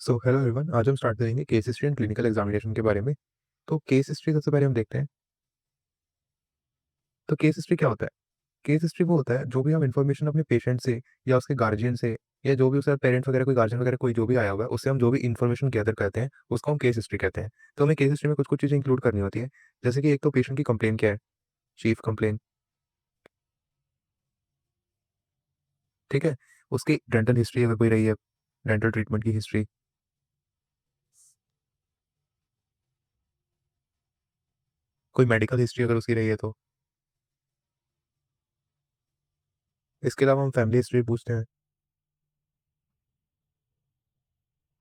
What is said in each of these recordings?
So hello everyone, आज हम start करेंगे case history and clinical examination के बारे में। तो केस हिस्ट्री सबसे पहले हम देखते हैं। तो केस हिस्ट्री क्या होता है? केस हिस्ट्री वो होता है जो भी हम इन्फॉर्मेशन अपने पेशेंट से या उसके गार्जियन से या जो भी उसका पेरेंट्स वगैरह कोई गार्जियन वगैरह कोई जो भी आया हुआ है उससे हम जो भी इन्फॉर्मेशन गैदर करते हैं उसको हम केस हिस्ट्री कहते हैं। तो हमें केस हिस्ट्री में कुछ कुछ चीज़ें इंक्लूड करनी होती है। जैसे कि एक तो पेशेंट की कंप्लेन क्या है, चीफ कंप्लेन। ठीक है। उसकी डेंटल हिस्ट्री अगर कोई रही है, डेंटल ट्रीटमेंट की हिस्ट्री। कोई मेडिकल हिस्ट्री अगर उसकी रही है तो। इसके अलावा हम फैमिली हिस्ट्री पूछते हैं।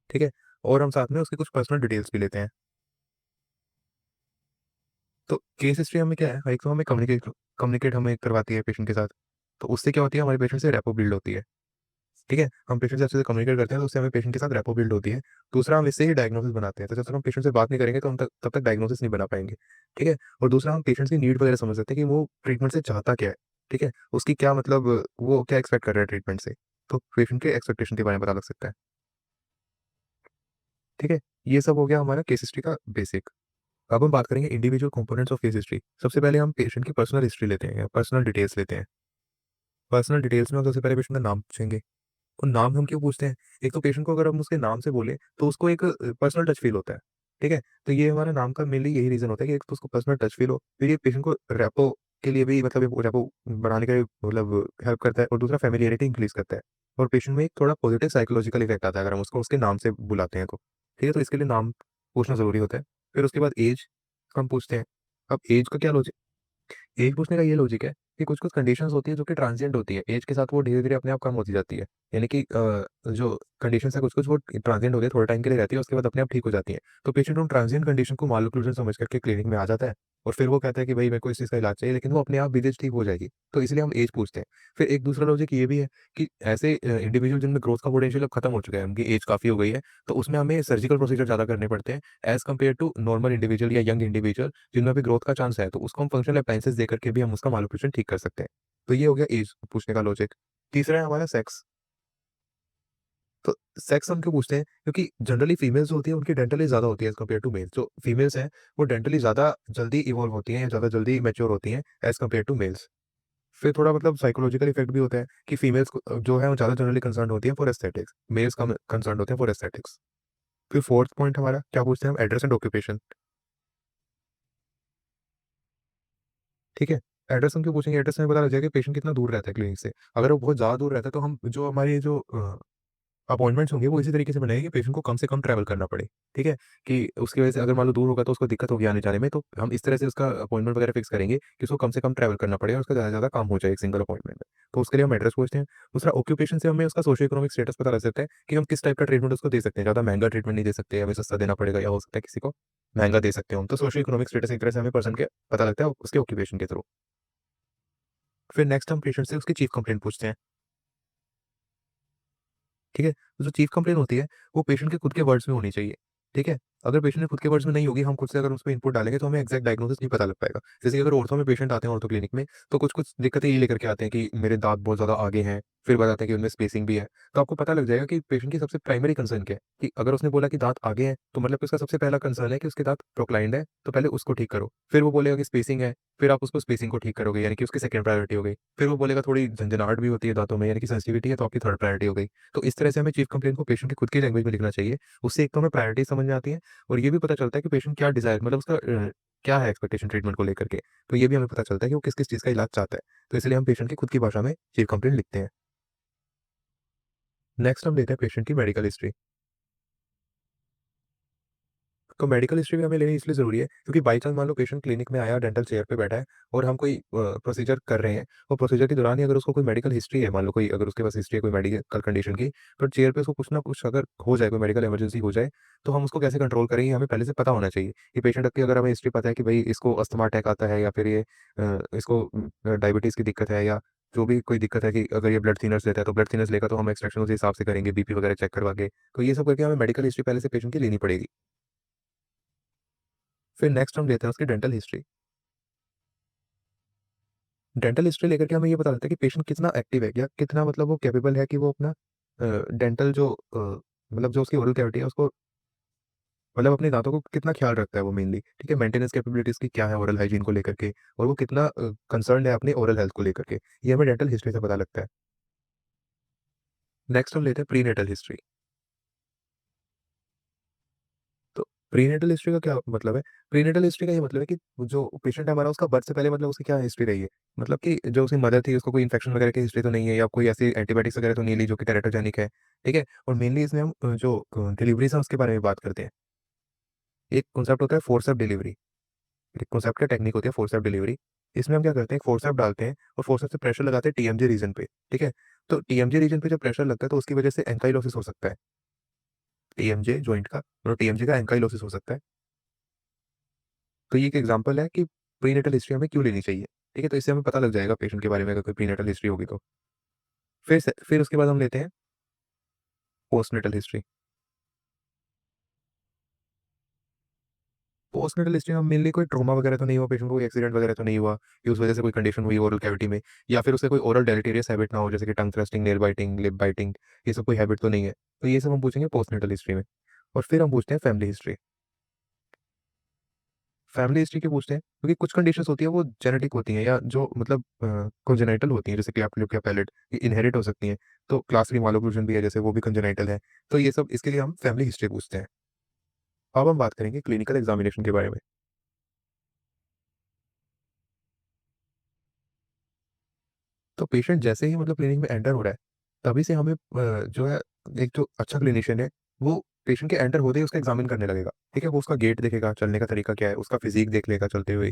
ठीक है। और हम साथ में उसकी कुछ पर्सनल डिटेल्स भी लेते हैं। तो केस हिस्ट्री हमें क्या है, एक तो हमें कम्युनिकेट कम्युनिकेट हमें करवाती है पेशेंट के साथ। तो उससे क्या होती है, हमारे पेशेंट से रैपो बिल्ड होती है। ठीक है। हम पेशेंट से अच्छे से कम्युनिकेट करते हैं तो उससे हमें पेशेंट के साथ रैपो बिल्ड होती है। दूसरा, हम इससे ही डायग्नोसिस बनाते हैं। तो जब तक हम पेशेंट से बात नहीं करेंगे तो हम तब तक डायग्नोसिस नहीं बना पाएंगे। ठीक है। और दूसरा, हम पेशेंट की नीड वगैरह समझ सकते हैं कि वो ट्रीटमेंट से चाहता क्या है। ठीक है। उसकी क्या मतलब, वो क्या एक्सपेक्ट कर रहा है ट्रीटमेंट से। तो पेशेंट के एक्सपेक्टेशन के बारे में पता लग सकता है। ठीक है। ये सब हो गया हमारा केस हिस्ट्री का बेसिक। अब हम बात करेंगे individual components of case history. सबसे पहले हम पेशेंट की पर्सनल हिस्ट्री लेते हैं या पर्सनल डिटेल्स लेते हैं। पर्सनल डिटेल्स में हम सबसे पहले पेशेंट का नाम पूछेंगे। और नाम हम क्यों पूछते हैं? एक तो पेशेंट को अगर हम उसके नाम से बोले तो उसको एक पर्सनल टच फील होता है। ठीक है। तो ये हमारा नाम का मेनली यही रीजन होता है कि एक तो उसको पर्सनल टच फील हो, फिर ये पेशेंट को रेपो के लिए भी, मतलब रेपो बढ़ाने का भी मतलब हेल्प करता है, और दूसरा फैमिलियरिटी इंक्रीज करता है। और पेशेंट में एक थोड़ा पॉजिटिव साइकोलॉजिकल इफेक्ट आता है अगर हम उसको उसके नाम से बुलाते हैं तो। ठीक है। तो इसके लिए नाम पूछना जरूरी होता है। फिर उसके बाद एज हम पूछते हैं। अब एज का क्या लॉजिक, एज पूछने का ये लॉजिक है कि कुछ कुछ कंडीशंस होती है जो कि ट्रांजिएंट होती है, एज के साथ वो धीरे धीरे अपने आप कम होती जाती है। यानी कि जो कंडीशंस है कुछ कुछ वो ट्रांजिएंट होती है, थोड़े टाइम के लिए रहती है, उसके बाद अपने आप ठीक हो जाती है। तो पेशेंट उन ट्रांजिएंट कंडीशन को मालन्यूट्रिशन समझ करके क्लिनिक में आ जाता है। और फिर वो कहता है कि भाई मेरे को इस चीज़ का इलाज चाहिए, लेकिन वो अपने आप धीरे ठीक हो जाएगी। तो इसलिए हम एज पूछते हैं। फिर एक दूसरा लॉजिक ये भी है कि ऐसे इंडिविजुअल जिनमें ग्रोथ का पोटेंशियल अब खत्म हो चुका है, उनकी एज काफ़ी हो गई है, तो उसमें हमें सर्जिकल प्रोसीजर ज़्यादा करने पड़ते हैं as compare to normal individual या यंग इंडिविजुअल जिनमें भी ग्रोथ का चांस है। तो उसको हम फंक्शनल अप्लायंसेस दे करके भी हम उसका मालन्यूट्रिशन ठीक कर सकते हैं। तो ये हो गया एज पूछने का लॉजिक। तीसरा है हमारा सेक्स। तो सेक्स हम क्यों पूछते हैं? क्योंकि जनरली फीमेल्स जो होती है उनकी डेंटली ज़्यादा होती है एज़ कम्पेयर टू मेल्स। जो फीमेल्स हैं वो डेंटली ज़्यादा जल्दी इवॉल्व होती हैं या ज़्यादा जल्दी मैच्योर होती हैं एज़ कम्पेयर टू मेल्स। फिर थोड़ा मतलब साइकोलॉजिकल इफेक्ट भी होता है कि फीमेल्स को जो है वो ज़्यादा जनरली कंसर्न्ड होती है फॉर एस्थेटिक्स, मेल्स कम कंसर्न्ड होते हैं फॉर एस्थेटिक्स। फिर फोर्थ पॉइंट हमारा क्या पूछते हैं हम? Address and occupation. ठीक है। एड्रेस हम क्यों पूछेंगे? एड्रेस से हमें पता लग जाएगा कि पेशेंट कितना दूर रहता है क्लिनिक से। अगर वो बहुत ज़्यादा दूर रहता है तो हम जो हमारी जो अपॉइंटमेंट्स होंगे वो इसी तरीके से बनाएंगे कि पेशेंट को कम से कम ट्रैवल करना पड़े। ठीक है। कि उसकी वजह से अगर मान लो दूर होगा तो उसको दिक्कत होगी आने जाने में, तो हम इस तरह से उसका अपॉइंटमेंट वगैरह फिक्स करेंगे कि उसको कम से कम ट्रैवल करना पड़े और उसका ज़्यादा से ज़्यादा काम हो जाए एक सिंगल अपॉइंटमेंट में। तो उसके लिए हम एड्रेस पूछते हैं। दूसरा, ऑक्यूपेशन से हमें उसका सोशियो इकोनॉमिक स्टेटस पता लग सकता है कि हम किस टाइप का ट्रीटमेंट उसको दे सकते हैं। ज़्यादा महंगा ट्रीटमेंट नहीं दे सकते, हमें सस्ता देना पड़ेगा, या हो सकता है किसी को महंगा दे सकते हो हम। तो सोशियो इकोनॉमिक स्टेटस एक तरह से हमें पर्सन के पता लगता है उसके ऑक्यूपेशन के थ्रू। फिर नेक्स्ट हम पेशेंट से उसकी चीफ कंप्लेंट पूछते हैं। ठीक है। तो जो चीफ कंप्लेन होती है वो पेशेंट के खुद के वर्ड्स में होनी चाहिए। ठीक है। अगर पेशेंट ने खुद के वर्ड्स में नहीं होगी, हम खुद से अगर उसमें इनपुट डालेंगे तो हमें एग्जैक्ट डायग्नोसिस नहीं पता लग पाएगा। जैसे कि अगर ऑर्थो में पेशेंट आते हैं ऑर्थो क्लिनिक में, तो कुछ कुछ दिक्कतें ये लेकर के आते हैं कि मेरे दांत बहुत ज़्यादा आगे हैं, फिर बताते हैं कि उनमें स्पेसिंग भी है। तो आपको पता लग जाएगा कि पेशेंट की सबसे प्राइमरी कंसर्न क्या है। कि अगर उसने बोला कि दांत आगे हैं तो मतलब कि उसका सबसे पहला कंसर्न है कि उसके दांत प्रोक्लाइंड है, तो पहले उसको ठीक करो। फिर वो बोलेगा कि स्पेसिंग है, फिर आप उसको स्पेसिंग को ठीक करोगे, यानी कि उसकी सेकंड प्रायोरिटी हो गई। फिर वो बोलेगा थोड़ी झंझनाहट भी होती है दांतों में, यानी कि सेंसिटिविटी है, तो आपकी थर्ड प्रायोरिटी हो गई। तो इस तरह से हमें चीफ कंप्लेंट को पेशेंट की खुद की लैंग्वेज में लिखना चाहिए। उससे एक तो हमें प्रायोरिटी समझ में आती है, और ये भी पता चलता है कि पेशेंट क्या डिज़ायर, मतलब उसका क्या है एक्सपेक्टेशन ट्रीटमेंट को लेकर के। तो ये भी हमें पता चलता है कि वो किस-किस चीज़ का इलाज चाहता है। तो इसलिए हम पेशेंट की खुद की भाषा में चीफ कंप्लेंट लिखते हैं। नेक्स्ट हम लेते हैं पेशेंट की मेडिकल हिस्ट्री। तो मेडिकल हिस्ट्री भी हमें लेनी इसलिए ज़रूरी है क्योंकि बाई चांस मान लो पेशेंट क्लिनिक में आया, डेंटल चेयर पे बैठा है, और हम कोई प्रोसीजर कर रहे हैं, और प्रोसीजर के दौरान ही अगर उसको कोई मेडिकल हिस्ट्री है, मान लो कोई अगर उसके पास हिस्ट्री है कोई मेडिकल कंडीशन की, तो चेयर पे उसको कुछ ना कुछ अगर हो जाए, कोई मेडिकल इमरजेंसी हो जाए, तो हम उसको कैसे कंट्रोल करें ये हमें पहले से पता होना चाहिए। कि पेशेंट की अगर हमें हिस्ट्री पता है कि भाई इसको अस्थमा अटैक आता है, या फिर ये इसको डायबिटीज़ की दिक्कत है, या जो भी कोई दिक्कत है, कि अगर ये ब्लड थिनर्स लेता है तो ब्लड थिनर्स लेगा तो हम एक्सट्रैक्शन उसी हिसाब से करेंगे, बीपी वगैरह चेक करवा के। तो ये सब करके हमें मेडिकल हिस्ट्री पहले से पेशेंट की लेनी पड़ेगी। फिर नेक्स्ट हम लेते हैं उसकी डेंटल हिस्ट्री। डेंटल हिस्ट्री लेकर के हमें ये पता लगता है कि पेशेंट कितना एक्टिव है, या कितना मतलब वो कैपेबल है कि वो अपना डेंटल जो मतलब जो उसकी ओरल कैविटी है उसको, मतलब अपने दांतों को कितना ख्याल रखता है वो मेनली, ठीक है, मेंटेनेंस कैपेबिलिटीज की क्या है ओरल हाइजीन को लेकर के, और वो कितना कंसर्न है अपनी ओरल हेल्थ को लेकर के, ये हमें डेंटल हिस्ट्री से पता लगता है। नेक्स्ट हम लेते हैं प्रीनेटल हिस्ट्री। तो प्रीनेटल हिस्ट्री का क्या मतलब है? प्रीनेटल हिस्ट्री का ये मतलब है कि जो पेशेंट है हमारा, उसका बर्थ से पहले मतलब उसकी क्या हिस्ट्री रही है, मतलब कि जो उसकी मदर थी उसको कोई इन्फेक्शन वगैरह की हिस्ट्री तो नहीं है, या कोई ऐसी एंटीबायोटिक्स वगैरह तो नहीं ली जो कि टेरेटोजेनिक है, ठीक है। और मेनली इसमें हम जो डिलीवरीज है उसके बारे में बात करते हैं। एक कॉन्सेप्ट होता है फोर्सेप डिलीवरी, एक कॉन्सेप्ट का टेक्निक होती है फोर्सेप डिलीवरी। इसमें हम क्या करते हैं, फोर्सेप डालते हैं और फोर्सेप से प्रेशर लगाते हैं टीएमजे रीजन पे, ठीक है। तो टीएमजे रीजन पे जब प्रेशर लगता है तो उसकी वजह से एंकाइलोसिस हो सकता है, टीएमजे जॉइंट का, और टीएमजे का एंकाइलोसिस हो सकता है। तो ये एक एग्जांपल है कि प्रीनेटल हिस्ट्री हमें क्यों लेनी चाहिए, ठीक है। तो इससे हमें पता लग जाएगा पेशेंट के बारे में अगर कोई प्रीनेटल हिस्ट्री होगी तो। फिर उसके बाद हम लेते हैं पोस्टनेटल हिस्ट्री। पोस्टनेटल हिस्ट्री में मेनली कोई ट्रॉमा वगैरह तो नहीं हुआ पेशेंट को, कोई एक्सीडेंट वगैरह तो नहीं हुआ कि उस वजह से कोई कंडीशन हुई ओरल कैविटी में, या फिर उसे कोई ओरल डेलेटेरियस हैबिट ना हो जैसे कि tongue thrusting, nail biting, lip biting, ये सब कोई हैबिट तो नहीं है। तो ये सब हम पूछेंगे पोस्टनेटल हिस्ट्री में। और फिर हम पूछते हैं फैमिली हिस्ट्री। फैमिली हिस्ट्री क्यों पूछते हैं, क्योंकि कुछ कंडीशंस होती है वो जेनेटिक होती हैं, या जो मतलब कंजेनाइटल होती हैं, जैसे कि आप या पैलेट, ये इनहेरिट हो सकती हैं। तो क्लास 3 मालोक्लूजन भी है जैसे, वो भी कंजेनाइटल है। तो ये सब इसके लिए हम फैमिली हिस्ट्री पूछते हैं। अब हम बात करेंगे क्लिनिकल एग्जामिनेशन के बारे में। तो पेशेंट जैसे ही मतलब क्लिनिक में एंटर हो रहा है, तभी से हमें जो है, एक जो अच्छा क्लिनिशियन है वो पेशेंट के एंटर होते ही उसका एग्जामिन करने लगेगा, ठीक है। वो उसका गेट देखेगा, चलने का तरीका क्या है, उसका फिजिक देख लेगा चलते हुए,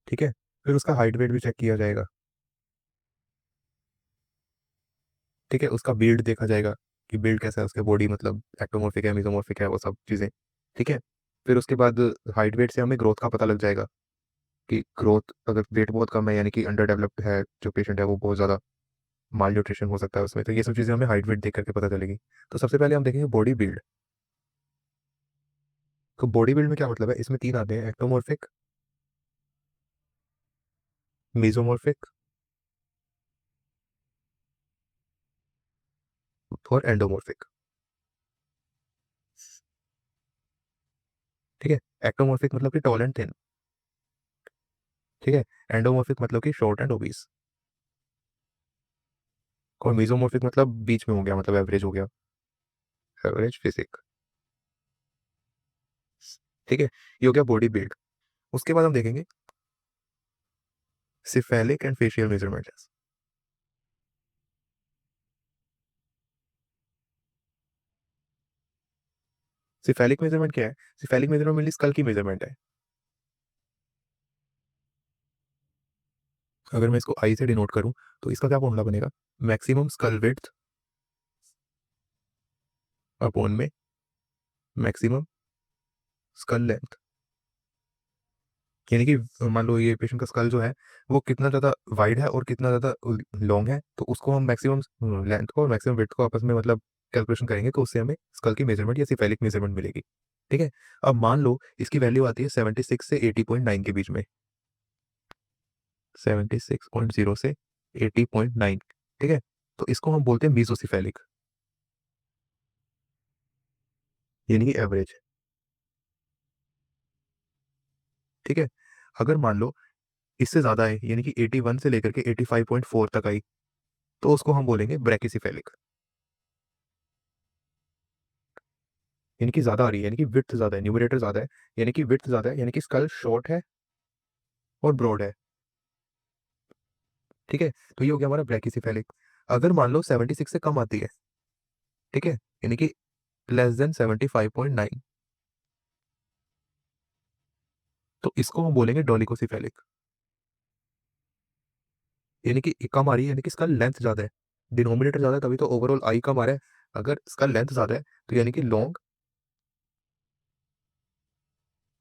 ठीक है। फिर उसका हाइट वेट भी चेक किया जाएगा, ठीक है। उसका बिल्ड देखा जाएगा कि बिल्ड कैसा है, उसके बॉडी मतलब एक्टोमॉर्फिक है, मेसोमॉर्फिक है, वो सब चीज़ें, ठीक है। फिर उसके बाद हाइट वेट से हमें ग्रोथ का पता लग जाएगा कि ग्रोथ, अगर वेट बहुत कम है यानी कि अंडर डेवलप्ड है जो पेशेंट है, वो बहुत ज़्यादा माल न्यूट्रिशन हो सकता है उसमें, तो ये सब चीज़ें हमें हाइट वेट देख करके पता चलेगी। तो सबसे पहले हम देखेंगे बॉडी बिल्ड। तो बॉडी बिल्ड में क्या मतलब है, इसमें तीन आते हैं, एक्टोमॉर्फिक, मेसोमॉर्फिक और एंडोमॉर्फिक, ठीक है। एक्टोमॉर्फिक मतलब कि टॉल एंड थिन, ठीक है। एंडोमॉर्फिक मतलब कि शॉर्ट एंड ओबीस, और मेसोमॉर्फिक मतलब बीच में हो गया, मतलब एवरेज हो गया, एवरेज फिजिक, ठीक है। ये हो गया बॉडी बिल्ड। उसके बाद हम देखेंगे cephalic and facial measurements. Cephalic measurement क्या है? सिफेलिक मेजरमेंट मेनली स्कल की मेजरमेंट है। अगर मैं इसको आई से डिनोट करूं तो इसका क्या फॉर्मूला बनेगा, मैक्सिमम स्कल विड्थ अपॉन में मैक्सिमम स्कल लेंथ। यानी कि मान लो ये पेशेंट का स्कल जो है वो कितना ज़्यादा वाइड है और कितना ज़्यादा लॉन्ग है, तो उसको हम मैक्सिमम लेंथ को और मैक्सिमम विड्थ को आपस में मतलब कैलकुलेशन करेंगे, तो उससे हमें स्कल की मेजरमेंट या सिफेलिक मेजरमेंट मिलेगी, ठीक है। अब मान लो इसकी वैल्यू आती है 76 से 80.9 के बीच में, 76.0 से 80.9, ठीक है। तो इसको हम बोलते हैं मीजोसिफेलिक, यानी कि एवरेज, ठीक है। अगर मान लो इससे ज़्यादा है, यानी कि 81 से लेकर के 85.4 तक आई, तो उसको हम बोलेंगे ब्रैकिसिफेलिक, यानी कि ज़्यादा आ रही है, यानी कि विड्थ ज़्यादा है, न्यूमरेटर ज़्यादा है, यानी कि विड्थ ज़्यादा है, यानी कि स्कल शॉर्ट है और ब्रॉड है, ठीक है। तो ये हो गया हमारा ब्रैकिसिफेलिक। अगर मान लो 76 से कम आती है, ठीक है, यानी कि लेस देन 75.9, तो इसको हम बोलेंगे डोलिकोसिफेलिक, यानी कि कम आ रही है, यानी कि इसका लेंथ ज़्यादा है, डिनोमिनेटर ज़्यादा है, तभी तो ओवरऑल आई कम आ रहा है। अगर इसका लेंथ ज़्यादा है तो यानी कि लॉन्ग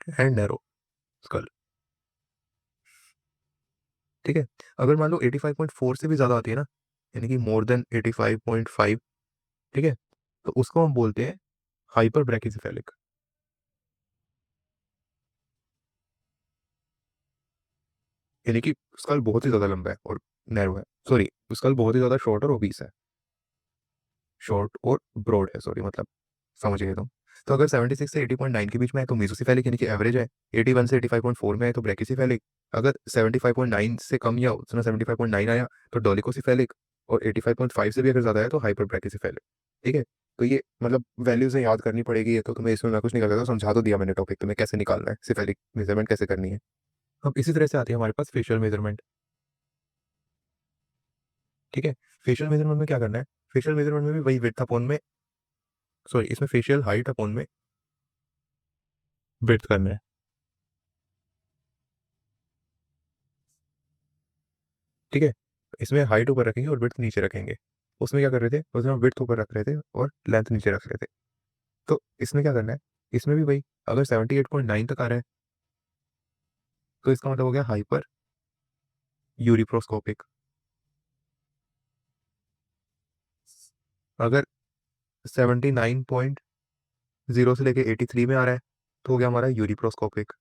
एंड नैरो स्कल, ठीक है। अगर मान लो 85.4 से भी ज़्यादा आती है ना, यानी कि मोर देन 85.5, ठीक है, तो उसको हम बोलते हैं हाइपर ब्रैकिसिफेलिक, यानी कि स्कल बहुत ही ज़्यादा लंबा है और नैरो है, सॉरी, स्कल बहुत ही ज़्यादा शॉर्ट और ओबीस है, शॉर्ट और ब्रॉड है, सॉरी मतलब, समझिए तो अगर 76 से 80.9 के बीच में है तो मेसोसेफेलिक यानी कि एवरेज है, 81 से 85.4 में है तो ब्रैकियोसेफेलिक, अगर 75.9 से कम या उतना 75.9 आया तो डोलिकोसेफेलिक, और 85.5 से भी अगर ज़्यादा है तो हाइपर ब्रैकियोसेफेलिक। ठीक है, तो ये मतलब वैल्यूज़ याद करनी पड़ेगी, ये तो तुम्हें इसमें मैं कुछ नहीं कर सकता, समझा तो दिया मैंने टॉपिक, तुम्हें कैसे निकालना है, सिफेलिक मेजरमेंट कैसे करनी है। अब इसी तरह से आती है हमारे पास फेशियल मेजरमेंट। ठीक है, फेशियल मेजरमेंट में क्या करना है, फेशियल मेजरमेंट में भी वही विड्थ अपॉन में, सॉरी इसमें फेशियल हाइट अपॉन में विड्थ करना है। ठीक है, इसमें हाइट ऊपर रखेंगे और विड्थ नीचे रखेंगे। उसमें क्या कर रहे थे, उसमें हम विड्थ ऊपर रख रहे थे और लेंथ नीचे रख रहे थे। तो इसमें क्या करना है, इसमें भी वही, अगर 78.9 तक आ रहा है तो इसका मतलब हो गया हाइपर यूरिप्रोस्कोपिक। अगर 79.0 से लेके 83 में आ रहा है तो हो गया हमारा यूरिप्रोस्कोपिक।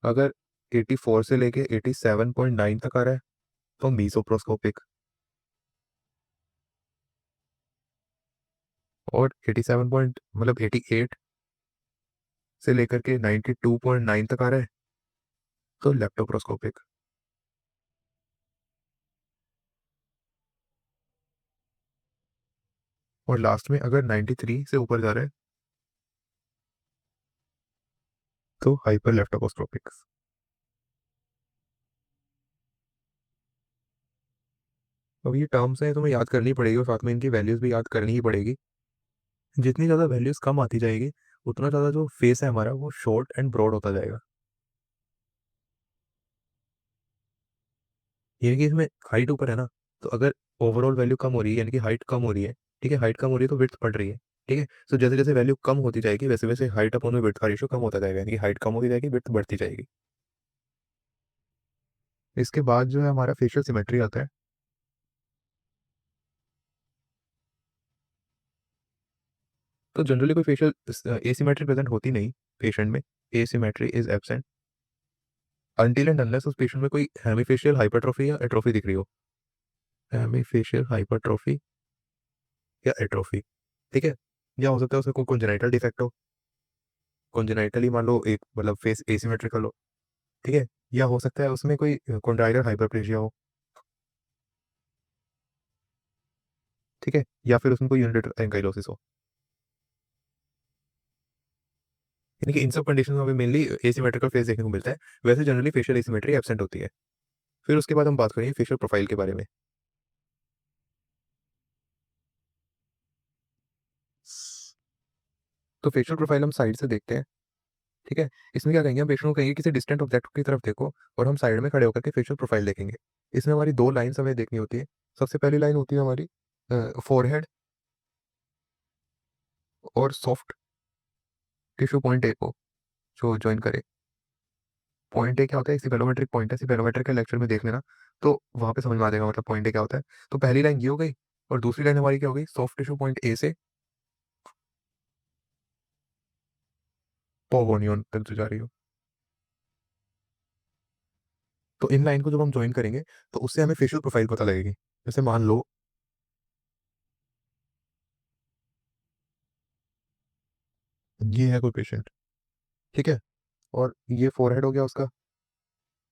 अगर 84 से लेके 87.9 तक आ रहा है तो मीसोप्रोस्कोपिक। और 87 पॉइंट मतलब 88 से लेकर के 92.9 तक आ रहा है तो लेप्टोप्रोस्कोपिक। और लास्ट में अगर 93 से ऊपर जा रहा है तो हाइपर लेप्टोप्रोस्कोपिक। अब ये टर्म्स हैं, तुम्हें याद करनी पड़ेगी और साथ में इनकी वैल्यूज भी याद करनी ही पड़ेगी। जितनी ज़्यादा वैल्यूज कम आती जाएगी उतना ज़्यादा जो फेस है हमारा वो शॉर्ट एंड ब्रॉड होता जाएगा। यानी कि इसमें हाइट ऊपर है ना, तो अगर ओवरऑल वैल्यू कम हो रही है यानी कि हाइट कम हो रही है, ठीक है, हाइट कम हो रही है तो विड्थ बढ़ रही है। ठीक है, तो जैसे जैसे वैल्यू कम होती जाएगी वैसे वैसे हाइट अपॉन में विड्थ का रेशियो कम होता जाएगा, यानी कि हाइट कम होती जाएगी विड्थ बढ़ती जाएगी। इसके बाद जो है हमारा फेशियल सिमेट्री आता है। तो जनरली कोई फेशियल एसिमेट्री प्रेजेंट होती नहीं पेशेंट में, asymmetry is absent until and unless उस पेशेंट में कोई हेमीफेशियल हाइपरट्रॉफी या एट्रोफी दिख रही हो। हेमीफेशियल हाइपरट्रॉफी या एट्रोफी, ठीक है, या हो सकता है उसमें कोई कॉन्जेनाइटल डिफेक्ट हो, कॉन्जेनाइटली मान लो एक मतलब फेस एसिमेट्रिकल हो। ठीक है, या हो सकता है उसमें कोई कॉन्ड्राइलर हाइपरप्लेजिया हो। ठीक है, या फिर उसमें कोई यूनिलेटरल एंकाइलोसिस हो। यानी कि इन सब कंडीशन में हमें मेनली एसिमेट्रिकल फेस देखने को मिलता है। वैसे जनरली फेशियल एसिमेट्री एब्सेंट होती है। फिर उसके बाद हम बात करेंगे फेशियल प्रोफाइल के बारे में। तो फेशियल प्रोफाइल हम साइड से देखते हैं। ठीक है, इसमें क्या कहेंगे, हम पेशेंट को कहेंगे किसी डिस्टेंट ऑब्जेक्ट की तरफ देखो और हम साइड में खड़े होकर के फेशियल प्रोफाइल देखेंगे। इसमें हमारी दो लाइन्स हमें देखनी होती है। सबसे पहली लाइन होती है हमारी फोरहेड और सॉफ्ट टिश्यू पॉइंट ए को जो ज्वाइन करे। पॉइंट ए क्या होता है, सिपेलोमेट्रिक पॉइंट है, सिपेलोमेट्रिक के लेक्चर में देख लेना तो वहां पे समझ में आ जाएगा मतलब पॉइंट ए क्या होता है। तो पहली लाइन ये हो गई, और दूसरी लाइन हमारी क्या हो गई, सॉफ्ट टिश्यू पॉइंट ए से पोगोनियन तक जो जा रही हो। तो इन लाइन को जब हम ज्वाइन करेंगे तो उससे हमें फेशियल प्रोफाइल पता लगेगी। जैसे मान लो ये है कोई पेशेंट, ठीक है, और ये फोरहेड हो गया उसका,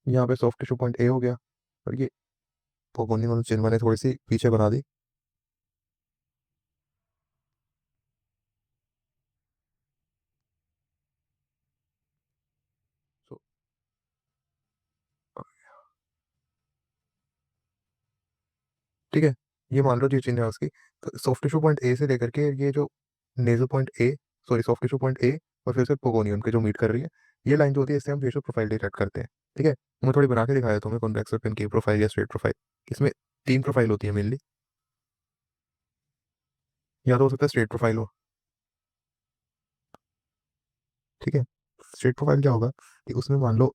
यहाँ पे सॉफ्ट टिश्यू पॉइंट ए हो गया, और ये पोगोनियन वाली चिन्ह मैंने थोड़ी सी पीछे बना दी। So, ठीक है, ये मान लो जी चिन्ह है उसकी। तो सॉफ्ट टिश्यू पॉइंट ए से लेकर के ये जो nasal point A, sorry soft tissue point A और फिर से पोगोनियन के जो मीट कर रही है, ये लाइन जो होती है इससे हम फेशियल प्रोफाइल डिटेक्ट करते हैं। ठीक है, मैं थोड़ी बना के दिखाया तुम्हें कॉन्वेक्स और कनकेव प्रोफाइल या स्ट्रेट प्रोफाइल। इसमें तीन प्रोफाइल होती है मेनली, या तो हो सकता है स्ट्रेट प्रोफाइल हो। ठीक है, स्ट्रेट प्रोफाइल क्या होगा कि उसमें मान लो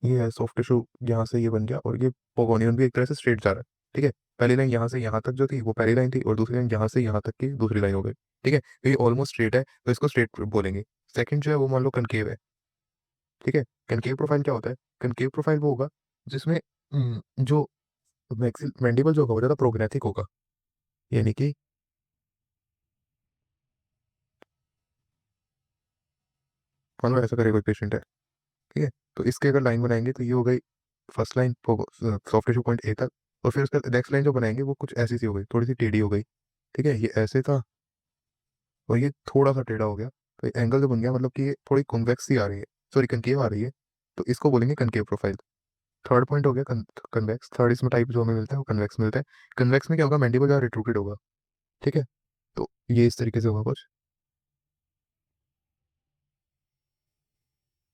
ये है सॉफ्ट टिश्यू, यहाँ से ये बन गया, और ये पोगोनियन भी एक तरह से स्ट्रेट जा रहा है। ठीक है, पहली लाइन यहाँ से यहाँ तक जो थी वो पहली लाइन थी, और दूसरी लाइन यहाँ से यहाँ तक की दूसरी लाइन हो गई। ठीक है, तो ये ऑलमोस्ट स्ट्रेट है तो इसको स्ट्रेट बोलेंगे। सेकंड जो है वो मान लो कनकेव है। ठीक है, कनकेव प्रोफाइल क्या होता है? कनकेव प्रोफाइल वो होगा जिसमें जो मैंडिबल जो होगा वो ज़्यादा प्रोग्नेथिक होगा, यानी कि मान लो ऐसा करे कोई पेशेंट है, ठीक है? तो इसके अगर लाइन बनाएंगे तो ये हो गई first line soft tissue point A तक, और फिर उसका नेक्स्ट लाइन जो बनाएंगे वो कुछ ऐसी सी हो गई, थोड़ी सी टेढ़ी हो गई, ठीक है? ये ऐसे था और ये थोड़ा सा टेढ़ा हो गया, तो एंगल जो बन गया मतलब कि ये थोड़ी कॉन्वेक्स सी आ रही है, सॉरी कनकेव आ रही है, तो इसको बोलेंगे कनकेव प्रोफाइल। थर्ड पॉइंट हो गया कन्वेक्स। थर्ड इसमें टाइप जो हमें मिलता है वो कन्वेक्स मिलता है। कन्वेक्स में क्या होगा? मैंडिबल ज़्यादा रिट्रूकेड होगा, ठीक है? तो ये इस तरीके से होगा कुछ,